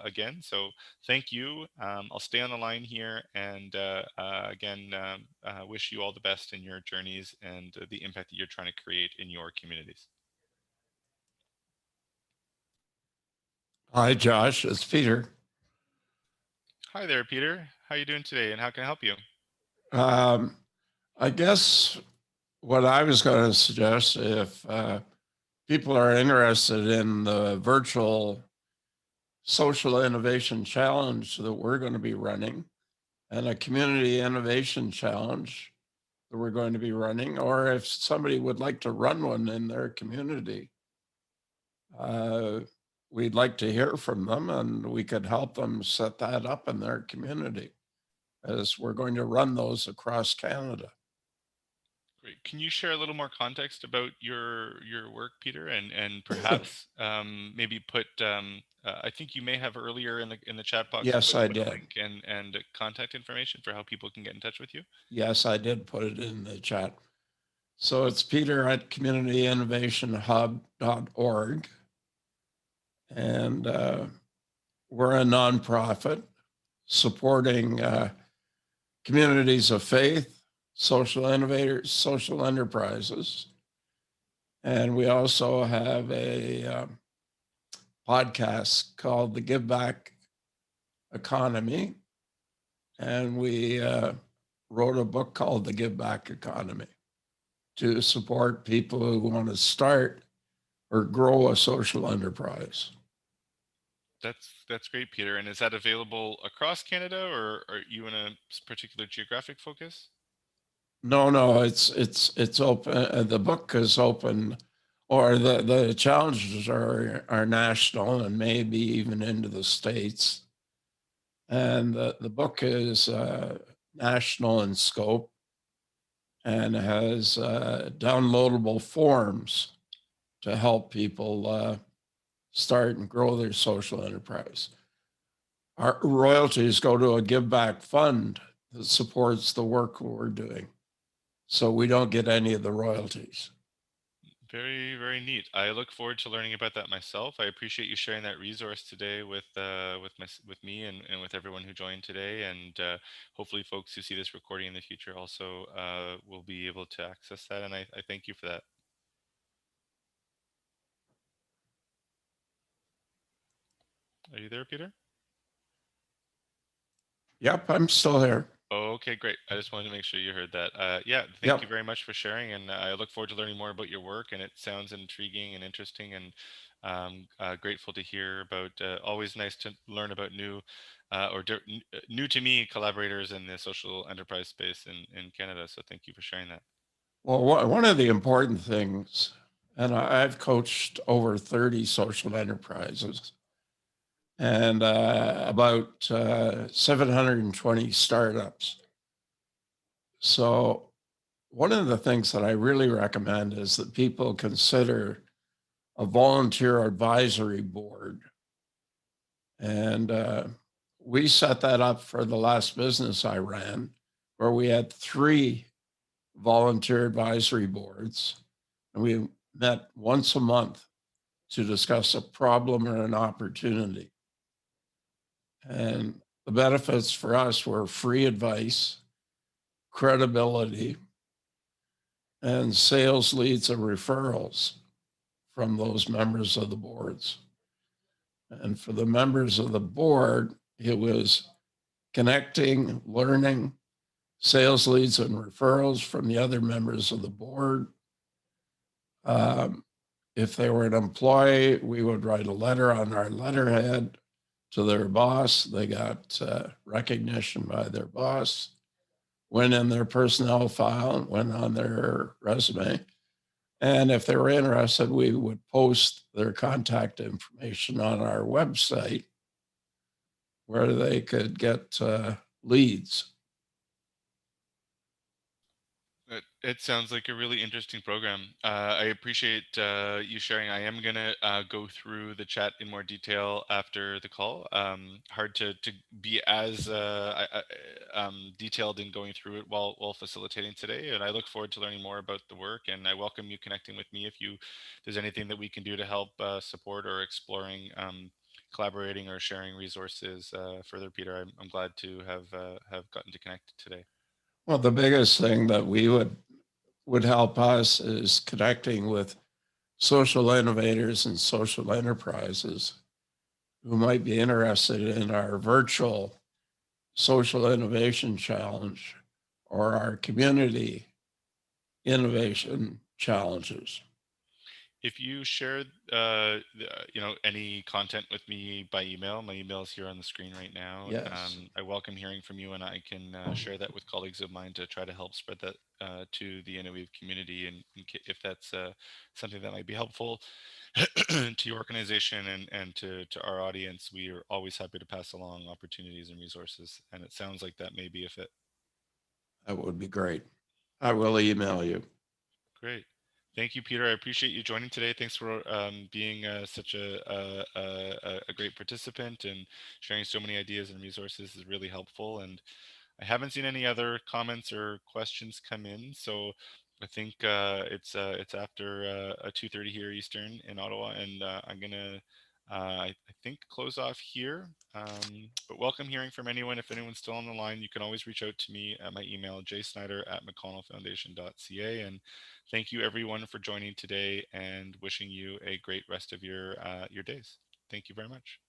again. So thank you. I'll stay on the line here, and again, wish you all the best in your journeys and the impact that you're trying to create in your communities. Hi, Josh. It's Peter. Hi there, Peter. How are you doing today, and how can I help you? I guess what I was going to suggest, if people are interested in the virtual social innovation challenge that we're going to be running, and a community innovation challenge that we're going to be running, or if somebody would like to run one in their community, we'd like to hear from them, and we could help them set that up in their community, as we're going to run those across Canada. Great. Can you share a little more context about your work, Peter, and perhaps maybe put I think you may have earlier in the chat box Yes, I put a did. link and contact information for how people can get in touch with you. Yes, I did put it in the chat. So it's Peter at communityinnovationhub.org. And we're a nonprofit supporting communities of faith, social innovators, social enterprises. And we also have a podcast called The Give Back Economy. And we wrote a book called The Give Back Economy to support people who want to start or grow a social enterprise. That's great, Peter. And is that available across Canada, or are you in a particular geographic focus? No, it's open. The book is open or the challenges are national and maybe even into the states. And the book is national in scope and has downloadable forms to help people start and grow their social enterprise. Our royalties go to a give back fund that supports the work we're doing. So we don't get any of the royalties. Very, very neat. I look forward to learning about that myself. I appreciate you sharing that resource today with me and with everyone who joined today. And hopefully, folks who see this recording in the future also will be able to access that. And I thank you for that. Are you there, Peter? Yep, I'm still here. Oh, okay, great. I just wanted to make sure you heard that. Yeah, thank you Yep. very much for sharing, and I look forward to learning more about your work. And it sounds intriguing and interesting, and grateful to hear about. Always nice to learn about new, new to me collaborators in the social enterprise space in Canada. So thank you for sharing that. Well, one of the important things, and I've coached over 30 social enterprises and about 720 startups. So, one of the things that I really recommend is that people consider a volunteer advisory board. And we set that up for the last business I ran, where we had three volunteer advisory boards. And we met once a month to discuss a problem or an opportunity. And the benefits for us were free advice, credibility, and sales leads and referrals from those members of the boards. And for the members of the board, it was connecting, learning, sales leads and referrals from the other members of the board. Um, if they were an employee, we would write a letter on our letterhead to their boss. They got recognition by their boss, went in their personnel file, went on their resume. And if they were interested, we would post their contact information on our website where they could get leads. It sounds like a really interesting program. I appreciate you sharing. I am gonna go through the chat in more detail after the call. Hard to be as detailed in going through it while facilitating today, and I look forward to learning more about the work. And I welcome you connecting with me if there's anything that we can do to help support or exploring. Collaborating or sharing resources further, Peter. I'm glad to have gotten to connect today. Well, the biggest thing that we would help us is connecting with social innovators and social enterprises who might be interested in our virtual social innovation challenge or our community innovation challenges. If you share any content with me by email, my email is here on the screen right now. Yes, I welcome hearing from you, and I can share that with colleagues of mine to try to help spread that to the Innoweave community, and if that's something that might be helpful to your organization and to our audience, we are always happy to pass along opportunities and resources, and it sounds like that may be a fit. that would be great. I will email you. Great. Thank you, Peter. I appreciate you joining today. Thanks for being such a great participant and sharing so many ideas and resources is really helpful. And I haven't seen any other comments or questions come in, so I think it's after 2:30 here Eastern in Ottawa, and I'm gonna I think close off here. But welcome hearing from anyone. If anyone's still on the line, you can always reach out to me at my email jsnyder@mcconnellfoundation.ca. And thank you everyone for joining today, and wishing you a great rest of your days. Thank you very much.